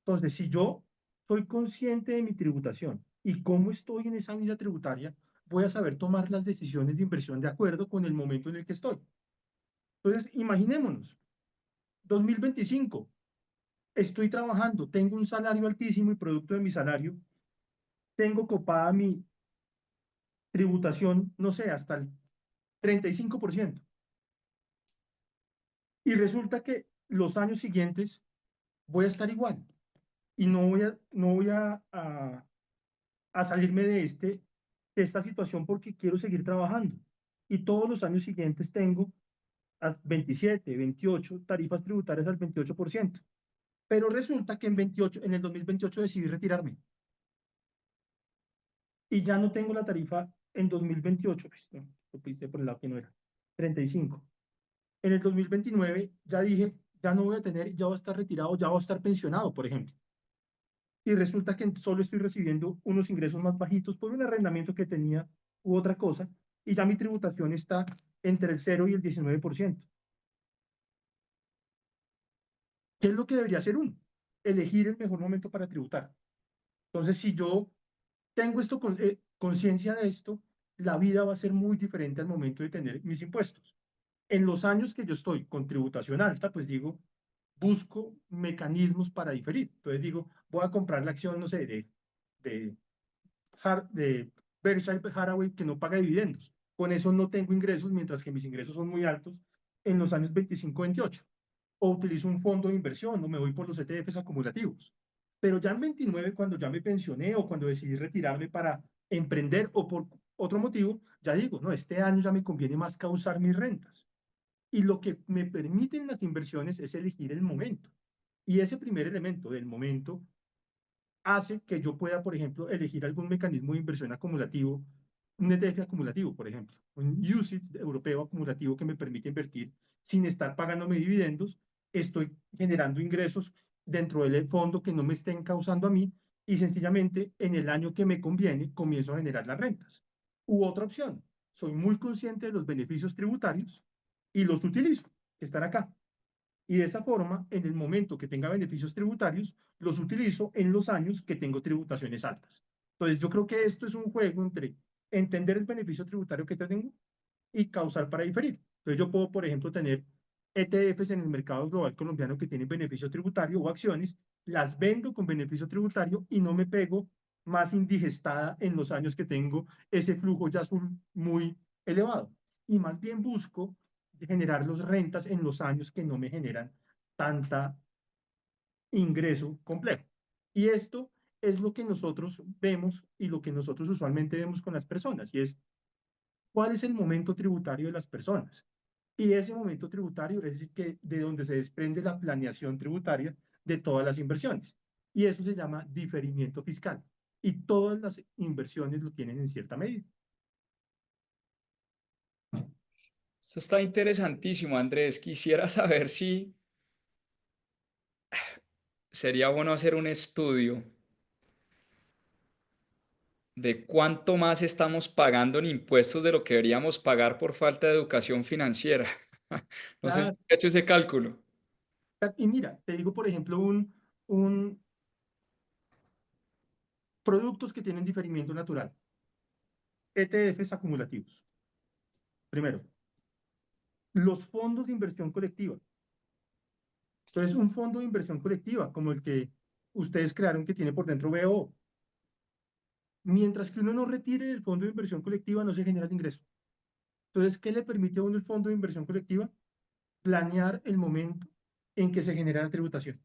Entonces, si yo soy consciente de mi tributación y cómo estoy en esa vida tributaria, voy a saber tomar las decisiones de inversión de acuerdo con el momento en el que estoy. Entonces, imaginémonos, 2025, estoy trabajando, tengo un salario altísimo y producto de mi salario, tengo copada mi tributación, no sé, hasta el 35%. Y resulta que los años siguientes voy a estar igual y no voy a salirme de esta situación porque quiero seguir trabajando. Y todos los años siguientes tengo a 27, 28 tarifas tributarias al 28%. Pero resulta que en el 2028 decidí retirarme y ya no tengo la tarifa en 2028. Pues, no, lo puse por el lado que no era. 35. En el 2029 ya dije, ya no voy a tener, ya voy a estar retirado, ya voy a estar pensionado, por ejemplo. Y resulta que solo estoy recibiendo unos ingresos más bajitos por un arrendamiento que tenía u otra cosa, y ya mi tributación está entre el 0 y el 19%. ¿Qué es lo que debería hacer uno? Elegir el mejor momento para tributar. Entonces, si yo tengo esto conciencia de esto, la vida va a ser muy diferente al momento de tener mis impuestos. En los años que yo estoy con tributación alta, pues digo, busco mecanismos para diferir. Entonces digo, voy a comprar la acción, no sé, de de Berkshire Hathaway que no paga dividendos. Con eso no tengo ingresos, mientras que mis ingresos son muy altos en los años 25-28. O utilizo un fondo de inversión o me voy por los ETFs acumulativos. Pero ya en 29, cuando ya me pensioné o cuando decidí retirarme para emprender o por otro motivo, ya digo, no, este año ya me conviene más causar mis rentas. Y lo que me permiten las inversiones es elegir el momento. Y ese primer elemento del momento hace que yo pueda, por ejemplo, elegir algún mecanismo de inversión acumulativo, un ETF acumulativo, por ejemplo, un UCITS europeo acumulativo que me permite invertir sin estar pagándome dividendos, estoy generando ingresos dentro del fondo que no me estén causando a mí y sencillamente en el año que me conviene comienzo a generar las rentas. U otra opción, soy muy consciente de los beneficios tributarios y los utilizo, que están acá. Y de esa forma, en el momento que tenga beneficios tributarios, los utilizo en los años que tengo tributaciones altas. Entonces, yo creo que esto es un juego entre entender el beneficio tributario que tengo y causar para diferir. Entonces, yo puedo, por ejemplo, tener ETFs en el mercado global colombiano que tienen beneficio tributario o acciones, las vendo con beneficio tributario y no me pego más indigestada en los años que tengo ese flujo ya azul muy elevado. Y más bien busco generar las rentas en los años que no me generan tanta ingreso complejo. Y esto es lo que nosotros vemos y lo que nosotros usualmente vemos con las personas, y es cuál es el momento tributario de las personas. Y ese momento tributario es el que, de donde se desprende la planeación tributaria de todas las inversiones. Y eso se llama diferimiento fiscal. Y todas las inversiones lo tienen en cierta medida. Esto está interesantísimo, Andrés. Quisiera saber si sería bueno hacer un estudio de cuánto más estamos pagando en impuestos de lo que deberíamos pagar por falta de educación financiera. No sé si Ah, he hecho ese cálculo. y mira, te digo, por ejemplo, un productos que tienen diferimiento natural. ETFs acumulativos. Primero, los fondos de inversión colectiva. Entonces, un fondo de inversión colectiva, como el que ustedes crearon que tiene por dentro BO, mientras que uno no retire el fondo de inversión colectiva, no se genera el ingreso. Entonces, ¿qué le permite a uno el fondo de inversión colectiva? Planear el momento en que se genera la tributación.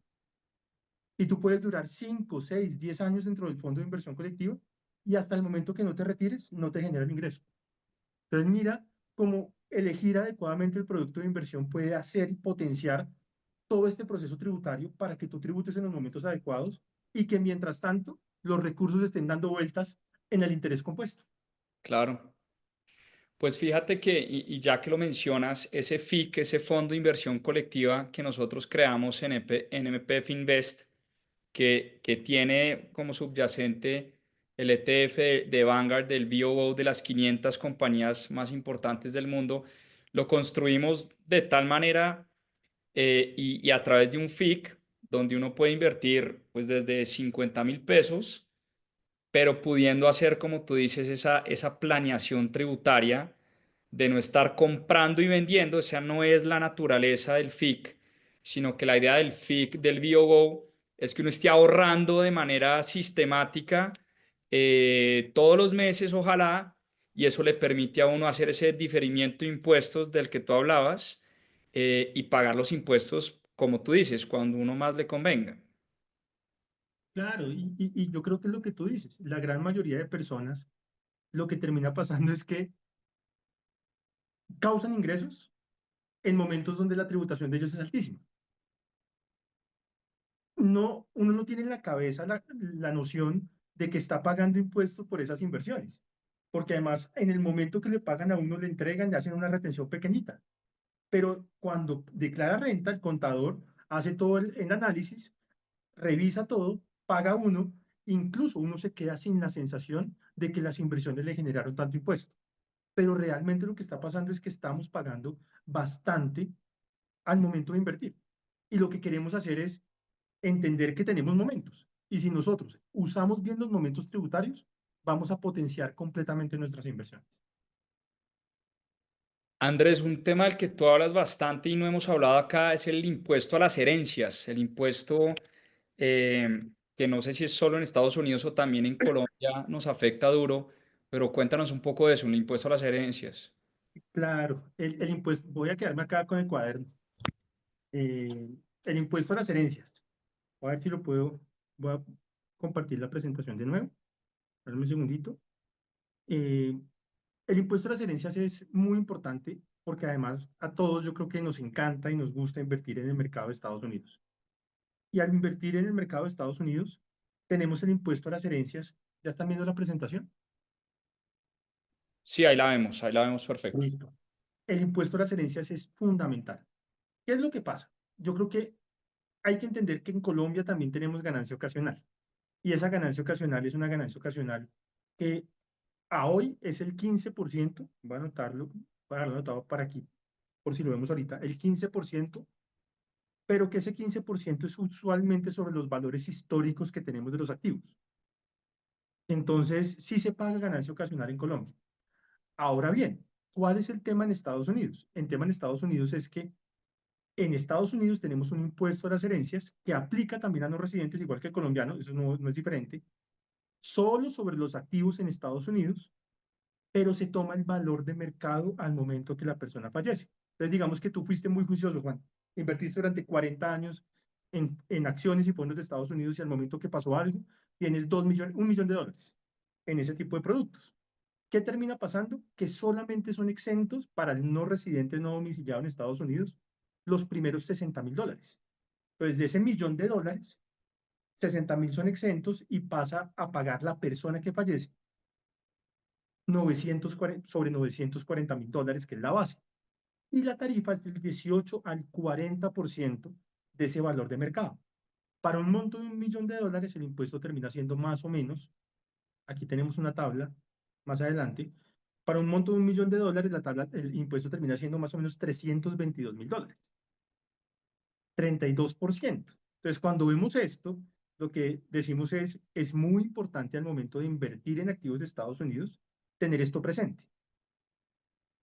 Y tú puedes durar 5, 6, 10 años dentro del fondo de inversión colectiva y hasta el momento que no te retires, no te genera el ingreso. Entonces, mira cómo elegir adecuadamente el producto de inversión puede hacer y potenciar todo este proceso tributario para que tú tributes en los momentos adecuados y que mientras tanto los recursos estén dando vueltas en el interés compuesto. Claro. Pues fíjate que, y ya que lo mencionas, ese FIC, ese fondo de inversión colectiva que nosotros creamos en MPF Invest, que tiene como subyacente el ETF de Vanguard del BOO de las 500 compañías más importantes del mundo, lo construimos de tal manera y a través de un FIC donde uno puede invertir pues desde 50.000 pesos, pero pudiendo hacer, como tú dices, esa planeación tributaria de no estar comprando y vendiendo. O sea, no es la naturaleza del FIC, sino que la idea del FIC, del VOO, es que uno esté ahorrando de manera sistemática todos los meses, ojalá, y eso le permite a uno hacer ese diferimiento de impuestos del que tú hablabas y pagar los impuestos, como tú dices, cuando uno más le convenga. Claro, y yo creo que es lo que tú dices. La gran mayoría de personas lo que termina pasando es que causan ingresos en momentos donde la tributación de ellos es altísima. No, uno no tiene en la cabeza la noción de que está pagando impuestos por esas inversiones, porque además en el momento que le pagan a uno le entregan, le hacen una retención pequeñita, pero cuando declara renta, el contador hace todo el análisis, revisa todo, paga uno, incluso uno se queda sin la sensación de que las inversiones le generaron tanto impuesto. Pero realmente lo que está pasando es que estamos pagando bastante al momento de invertir. Y lo que queremos hacer es entender que tenemos momentos. Y si nosotros usamos bien los momentos tributarios, vamos a potenciar completamente nuestras inversiones. Andrés, un tema del que tú hablas bastante y no hemos hablado acá es el impuesto a las herencias, el impuesto que no sé si es solo en Estados Unidos o también en Colombia nos afecta duro, pero cuéntanos un poco de eso, el impuesto a las herencias. Claro, el impuesto, voy a quedarme acá con el cuaderno. El impuesto a las herencias. A ver si lo puedo, voy a compartir la presentación de nuevo. Dame un segundito. Eh, el impuesto a las herencias es muy importante porque además a todos yo creo que nos encanta y nos gusta invertir en el mercado de Estados Unidos. Y al invertir en el mercado de Estados Unidos, tenemos el impuesto a las herencias. ¿Ya están viendo la presentación? Sí, ahí la vemos perfecto. Listo. El impuesto a las herencias es fundamental. ¿Qué es lo que pasa? Yo creo que hay que entender que en Colombia también tenemos ganancia ocasional. Y esa ganancia ocasional es una ganancia ocasional que a hoy es el 15%. Voy a anotarlo, voy a dejarlo anotado para aquí, por si lo vemos ahorita, el 15%, pero que ese 15% es usualmente sobre los valores históricos que tenemos de los activos. Entonces, sí se paga ganancia ocasional en Colombia. Ahora bien, ¿cuál es el tema en Estados Unidos? El tema en Estados Unidos es que en Estados Unidos tenemos un impuesto a las herencias que aplica también a los residentes, igual que el colombiano, eso no es diferente, solo sobre los activos en Estados Unidos, pero se toma el valor de mercado al momento que la persona fallece. Entonces, digamos que tú fuiste muy juicioso, Juan, invertiste durante 40 años en acciones y fondos de Estados Unidos y al momento que pasó algo, tienes 2 millones, $1 millón en ese tipo de productos. ¿Qué termina pasando? Que solamente son exentos para el no residente no domiciliado en Estados Unidos los primeros $60.000. Entonces, de ese $1 millón, 60.000 son exentos y pasa a pagar la persona que fallece 940, sobre $940.000, que es la base. Y la tarifa es del 18 al 40% de ese valor de mercado. Para un monto de $1 millón, el impuesto termina siendo más o menos, aquí tenemos una tabla más adelante, para un monto de $1 millón, el impuesto termina siendo más o menos $322.000, 32%. Entonces, cuando vemos esto, lo que decimos es muy importante al momento de invertir en activos de Estados Unidos, tener esto presente.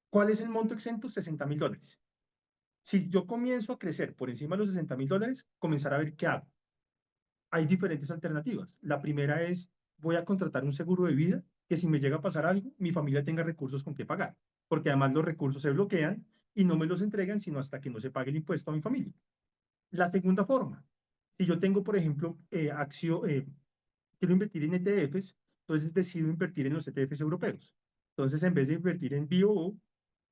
¿Cuál es el monto exento? $60.000. Si yo comienzo a crecer por encima de los $60.000, comenzar a ver qué hago. Hay diferentes alternativas. La primera es, voy a contratar un seguro de vida que si me llega a pasar algo, mi familia tenga recursos con qué pagar, porque además los recursos se bloquean y no me los entregan sino hasta que no se pague el impuesto a mi familia. La segunda forma, si yo tengo, por ejemplo, quiero invertir en ETFs, entonces decido invertir en los ETFs europeos. Entonces, en vez de invertir en BOO,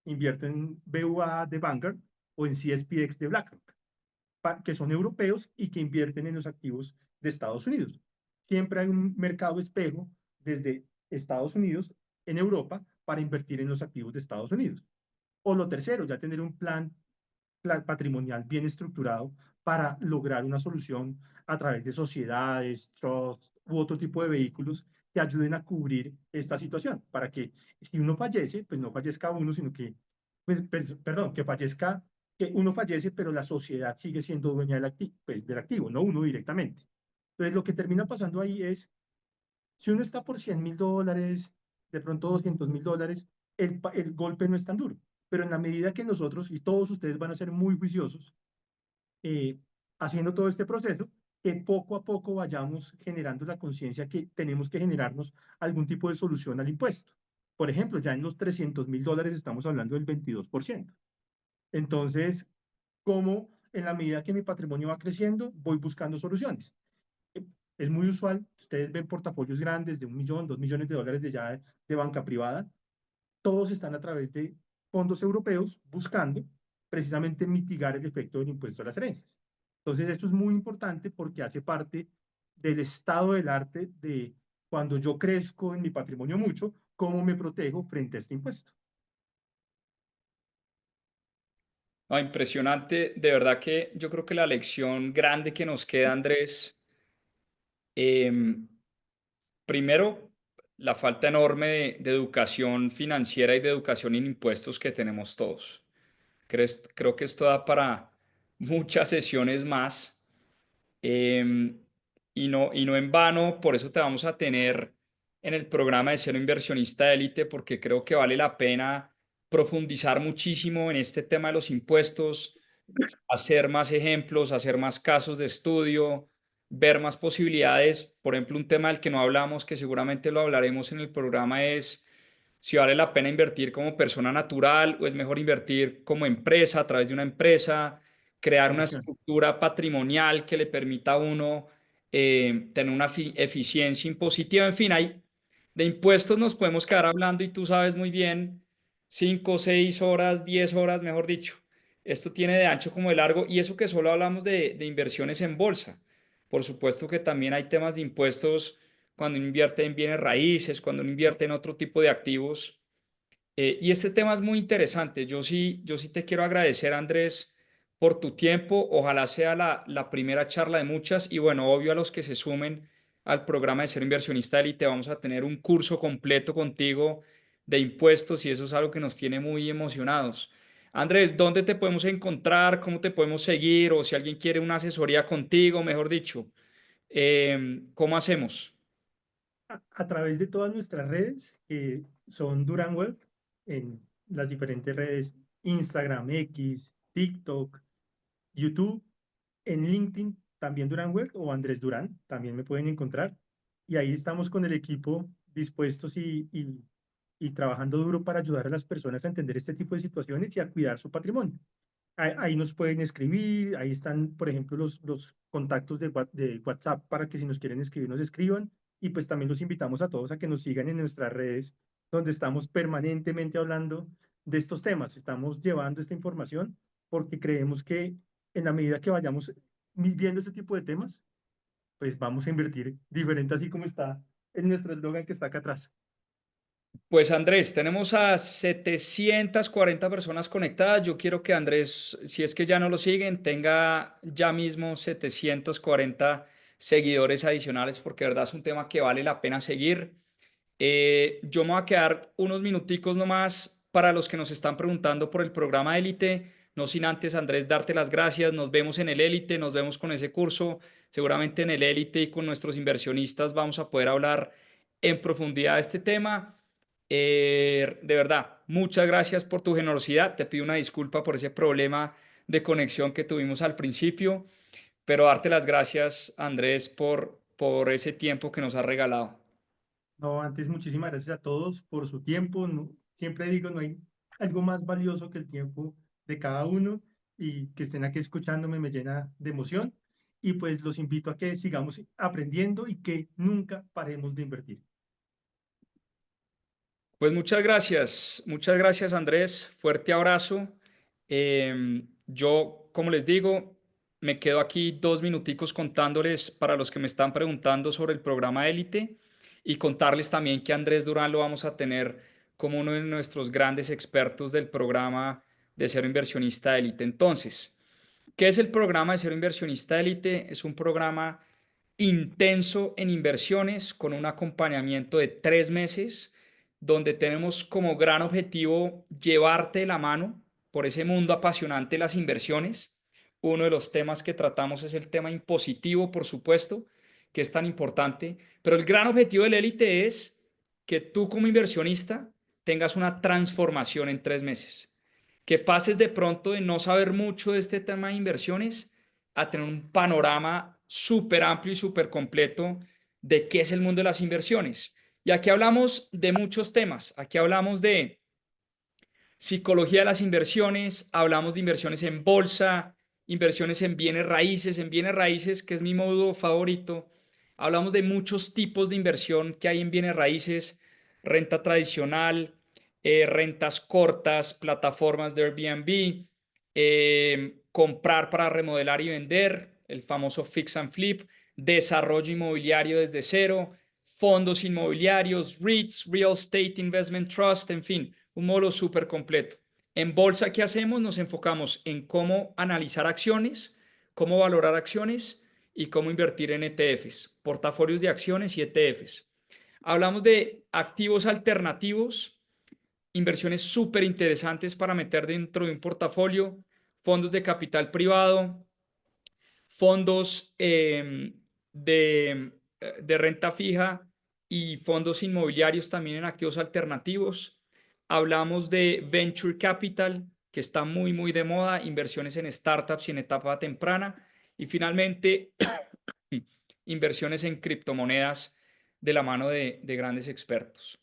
invierto en BUA de Vanguard o en CSPX de BlackRock, que son europeos y que invierten en los activos de Estados Unidos. Siempre hay un mercado espejo desde Estados Unidos en Europa para invertir en los activos de Estados Unidos. O lo tercero, ya tener un plan patrimonial bien estructurado para lograr una solución a través de sociedades, trusts u otro tipo de vehículos que ayuden a cubrir esta situación, para que si uno fallece, pues no fallezca uno, sino que, perdón, que fallezca, que uno fallece, pero la sociedad sigue siendo dueña del activo, no uno directamente. Entonces, lo que termina pasando ahí es, si uno está por $100.000, de pronto $200.000, el golpe no es tan duro. Pero en la medida que nosotros, y todos ustedes van a ser muy juiciosos, eh, haciendo todo este proceso, que poco a poco vayamos generando la conciencia que tenemos que generarnos algún tipo de solución al impuesto. Por ejemplo, ya en los $300.000 estamos hablando del 22%. Entonces, ¿cómo en la medida que mi patrimonio va creciendo, voy buscando soluciones? Es muy usual, ustedes ven portafolios grandes de 1 millón, $2 millones de ya de banca privada, todos están a través de fondos europeos buscando precisamente mitigar el efecto del impuesto a las herencias. Entonces, esto es muy importante porque hace parte del estado del arte de cuando yo crezco en mi patrimonio mucho, cómo me protejo frente a este impuesto. No, impresionante. De verdad que yo creo que la lección grande que nos queda, Andrés, em, primero, la falta enorme de educación financiera y de educación en impuestos que tenemos todos. Creo que esto da para muchas sesiones más. em, y no en vano, por eso te vamos a tener en el programa de Ser un Inversionista de Élite, porque creo que vale la pena profundizar muchísimo en este tema de los impuestos, hacer más ejemplos, hacer más casos de estudio, ver más posibilidades. Por ejemplo, un tema del que no hablamos, que seguramente lo hablaremos en el programa, es si vale la pena invertir como persona natural o es mejor invertir como empresa, a través de una empresa, crear una Inversión. estructura patrimonial que le permita a uno tener una eficiencia impositiva. En fin, hay, de impuestos nos podemos quedar hablando y tú sabes muy bien, 5, 6 horas, 10 horas, mejor dicho. Esto tiene de ancho como de largo y eso que solo hablamos de inversiones en bolsa. Por supuesto que también hay temas de impuestos cuando uno invierte en bienes raíces, cuando uno invierte en otro tipo de activos. Y este tema es muy interesante. Yo sí te quiero agradecer, Andrés, por tu tiempo. Ojalá sea la primera charla de muchas. Y bueno, obvio a los que se sumen al programa de Ser Inversionista Élite, vamos a tener un curso completo contigo de impuestos y eso es algo que nos tiene muy emocionados. Andrés, ¿dónde te podemos encontrar? ¿Cómo te podemos seguir? O si alguien quiere una asesoría contigo, mejor dicho, ¿cómo hacemos? A través de todas nuestras redes, que son Duran Wealth, en las diferentes redes, Instagram, X, TikTok, YouTube, en LinkedIn, también Duran Wealth o Andrés Durán, también me pueden encontrar. Y ahí estamos con el equipo dispuestos y trabajando duro para ayudar a las personas a entender este tipo de situaciones y a cuidar su patrimonio. Ahí nos pueden escribir, ahí están, por ejemplo, los contactos de WhatsApp para que si nos quieren escribir, nos escriban. Y pues también los invitamos a todos a que nos sigan en nuestras redes, donde estamos permanentemente hablando de estos temas. Estamos llevando esta información porque creemos que en la medida que vayamos viendo este tipo de temas, pues vamos a invertir diferente, así como está en nuestro eslogan que está acá atrás. Pues Andrés, tenemos a 740 personas conectadas. Yo quiero que Andrés, si es que ya no lo siguen, tenga ya mismo 740 seguidores adicionales porque de verdad es un tema que vale la pena seguir. Yo me voy a quedar unos minuticos nomás para los que nos están preguntando por el programa Élite. No sin antes, Andrés, darte las gracias. Nos vemos en el Élite, nos vemos con ese curso. Seguramente en el Élite y con nuestros inversionistas vamos a poder hablar en profundidad de este tema. De verdad, muchas gracias por tu generosidad. Te pido una disculpa por ese problema de conexión que tuvimos al principio, pero darte las gracias, Andrés, por ese tiempo que nos has regalado. No, antes muchísimas gracias a todos por su tiempo. Siempre digo, no hay algo más valioso que el tiempo de cada uno y que estén aquí escuchándome me llena de emoción. Y pues los invito a que sigamos aprendiendo y que nunca paremos de invertir. Pues muchas gracias Andrés, fuerte abrazo. Yo, como les digo, me quedo aquí 2 minuticos contándoles para los que me están preguntando sobre el programa Élite y contarles también que Andrés Durán lo vamos a tener como uno de nuestros grandes expertos del programa de Cero Inversionista Élite. Entonces, ¿qué es el programa de Cero Inversionista Élite? Es un programa intenso en inversiones con un acompañamiento de 3 meses, donde tenemos como gran objetivo llevarte de la mano por ese mundo apasionante de las inversiones. Uno de los temas que tratamos es el tema impositivo, por supuesto, que es tan importante, pero el gran objetivo del élite es que tú como inversionista tengas una transformación en 3 meses, que pases de pronto de no saber mucho de este tema de inversiones a tener un panorama súper amplio y súper completo de qué es el mundo de las inversiones. Y aquí hablamos de muchos temas. Aquí hablamos de psicología de las inversiones, hablamos de inversiones en bolsa, inversiones en bienes raíces, que es mi módulo favorito. Hablamos de muchos tipos de inversión que hay en bienes raíces, renta tradicional, rentas cortas, plataformas de Airbnb, comprar para remodelar y vender, el famoso fix and flip, desarrollo inmobiliario desde cero, fondos inmobiliarios, REITs, Real Estate Investment Trust, en fin, un módulo súper completo. En bolsa, ¿qué hacemos? Nos enfocamos en cómo analizar acciones, cómo valorar acciones y cómo invertir en ETFs, portafolios de acciones y ETFs. Hablamos de activos alternativos, inversiones súper interesantes para meter dentro de un portafolio, fondos de capital privado, fondos de renta fija y fondos inmobiliarios también en activos alternativos. Hablamos de venture capital, que está muy, muy de moda, inversiones en startups y en etapa temprana. Y finalmente, inversiones en criptomonedas de la mano de grandes expertos.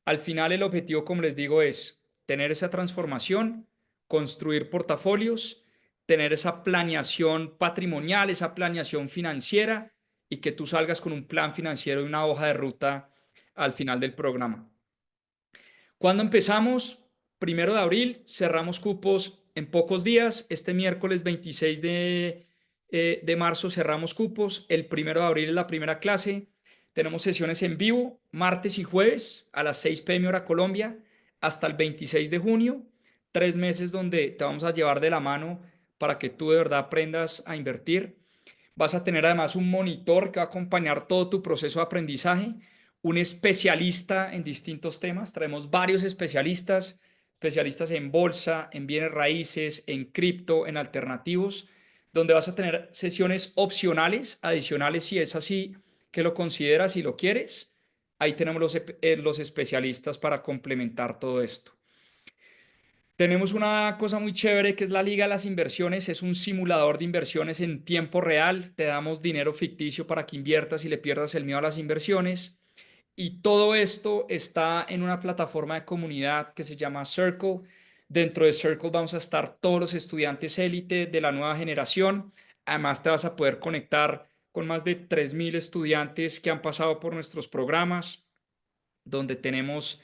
Al final, el objetivo, como les digo, es tener esa transformación, construir portafolios, tener esa planeación patrimonial, esa planeación financiera y que tú salgas con un plan financiero y una hoja de ruta al final del programa. ¿Cuándo empezamos? 1 de abril, cerramos cupos en pocos días. Este miércoles 26 de marzo cerramos cupos. El 1 de abril es la primera clase. Tenemos sesiones en vivo martes y jueves a las 6 p.m. hora Colombia hasta el 26 de junio. 3 meses donde te vamos a llevar de la mano para que tú de verdad aprendas a invertir. Vas a tener además un monitor que va a acompañar todo tu proceso de aprendizaje, un especialista en distintos temas. Traemos varios especialistas, especialistas en bolsa, en bienes raíces, en cripto, en alternativos, donde vas a tener sesiones opcionales, adicionales si es así que lo consideras y lo quieres. Ahí tenemos los especialistas para complementar todo esto. Tenemos una cosa muy chévere que es la Liga de las Inversiones. Es un simulador de inversiones en tiempo real. Te damos dinero ficticio para que inviertas y le pierdas el miedo a las inversiones. Y todo esto está en una plataforma de comunidad que se llama Circle. Dentro de Circle vamos a estar todos los estudiantes élite de la nueva generación. Además, te vas a poder conectar con más de 3.000 estudiantes que han pasado por nuestros programas, donde tenemos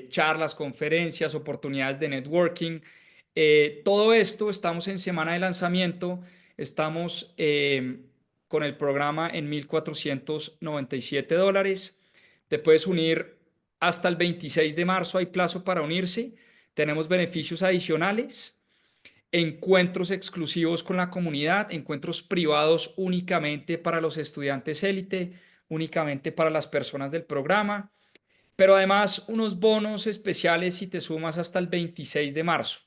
charlas, conferencias, oportunidades de networking. Todo esto, estamos en semana de lanzamiento, estamos con el programa en $1,497. Te puedes unir hasta el 26 de marzo, hay plazo para unirse. Tenemos beneficios adicionales, encuentros exclusivos con la comunidad, encuentros privados únicamente para los estudiantes élite, únicamente para las personas del programa, pero además unos bonos especiales si te sumas hasta el 26 de marzo.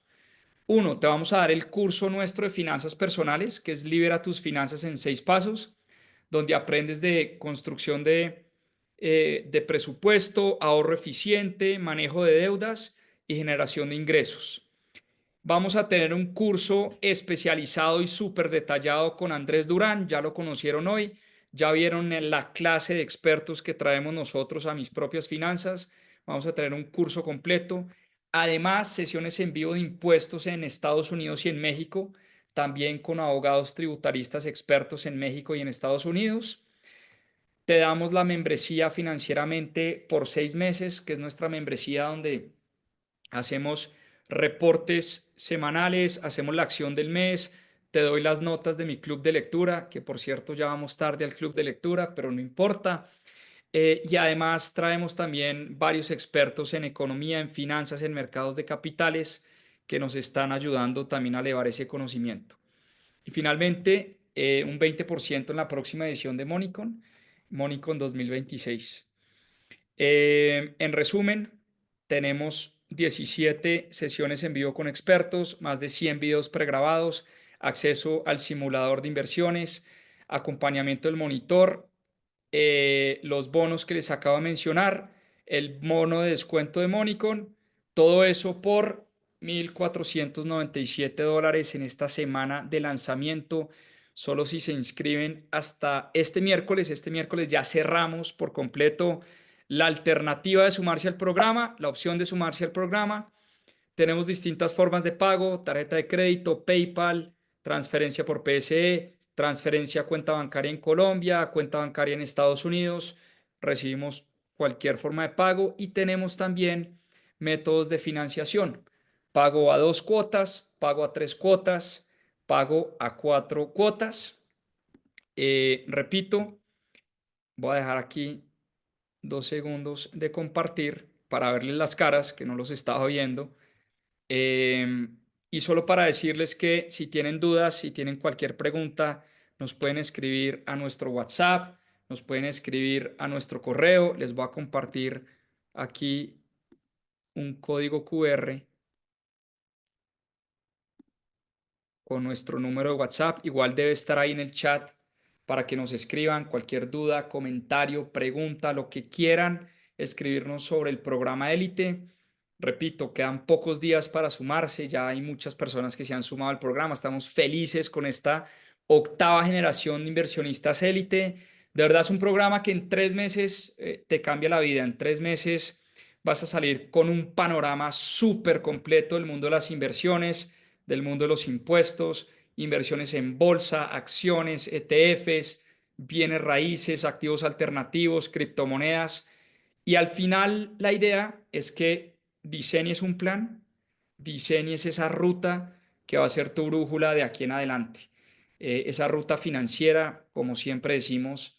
Uno, te vamos a dar el curso nuestro de finanzas personales, que es Libera tus finanzas en 6 pasos, donde aprendes de construcción de presupuesto, ahorro eficiente, manejo de deudas y generación de ingresos. Vamos a tener un curso especializado y súper detallado con Andrés Durán, ya lo conocieron hoy, Ya vieron en la clase de expertos que traemos nosotros a Mis Propias Finanzas. Vamos a tener un curso completo. Además, sesiones en vivo de impuestos en Estados Unidos y en México, también con abogados tributaristas expertos en México y en Estados Unidos. Te damos la membresía financieramente por 6 meses, que es nuestra membresía donde hacemos reportes semanales, hacemos la acción del mes, te doy las notas de mi club de lectura, que por cierto ya vamos tarde al club de lectura, pero no importa. Y además traemos también varios expertos en economía, en finanzas, en mercados de capitales, que nos están ayudando también a elevar ese conocimiento. Y finalmente, un 20% en la próxima edición de Monicon, Monicon 2026. En resumen, tenemos 17 sesiones en vivo con expertos, más de 100 videos pregrabados, acceso al simulador de inversiones, acompañamiento del monitor, los bonos que les acabo de mencionar, el bono de descuento de Monicon, todo eso por $1,497 en esta semana de lanzamiento. Solo si se inscriben hasta este miércoles. Este miércoles ya cerramos por completo la alternativa de sumarse al programa, la opción de sumarse al programa. Tenemos distintas formas de pago: tarjeta de crédito, PayPal, transferencia por PSE, transferencia a cuenta bancaria en Colombia, cuenta bancaria en Estados Unidos. Recibimos cualquier forma de pago y tenemos también métodos de financiación: pago a 2 cuotas, pago a 3 cuotas, pago a 4 cuotas. Repito, voy a dejar aquí 2 segundos de compartir para verles las caras, que no los estaba viendo. Y solo para decirles que si tienen dudas, si tienen cualquier pregunta, nos pueden escribir a nuestro WhatsApp, nos pueden escribir a nuestro correo. Les voy a compartir aquí un código QR con nuestro número de WhatsApp. Igual debe estar ahí en el chat para que nos escriban cualquier duda, comentario, pregunta, lo que quieran escribirnos sobre el programa Élite. Repito, quedan pocos días para sumarse, ya hay muchas personas que se han sumado al programa. Estamos felices con esta 8ª generación de inversionistas Élite. De verdad es un programa que en 3 meses te cambia la vida. En 3 meses vas a salir con un panorama súper completo del mundo de las inversiones, del mundo de los impuestos, inversiones en bolsa, acciones, ETFs, bienes raíces, activos alternativos, criptomonedas. Y al final la idea es que diseñes un plan, diseñes esa ruta que va a ser tu brújula de aquí en adelante. Esa ruta financiera, como siempre decimos,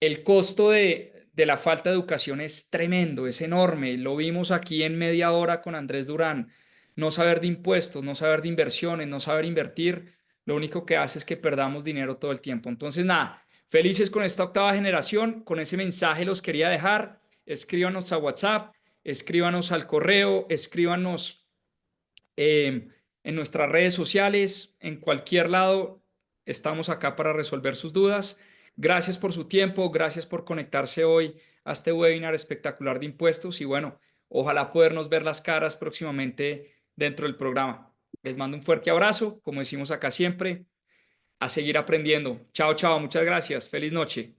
el costo de la falta de educación es tremendo, es enorme. Lo vimos aquí en media hora con Andrés Durán. No saber de impuestos, no saber de inversiones, no saber invertir, lo único que hace es que perdamos dinero todo el tiempo. Entonces, nada, felices con esta 8ª generación. Con ese mensaje los quería dejar. Escríbanos a WhatsApp, escríbanos al correo, escríbanos en nuestras redes sociales, en cualquier lado. Estamos acá para resolver sus dudas. Gracias por su tiempo, gracias por conectarse hoy a este webinar espectacular de impuestos y bueno, ojalá podernos ver las caras próximamente dentro del programa. Les mando un fuerte abrazo, como decimos acá siempre, a seguir aprendiendo. Chao, chao, muchas gracias. Feliz noche.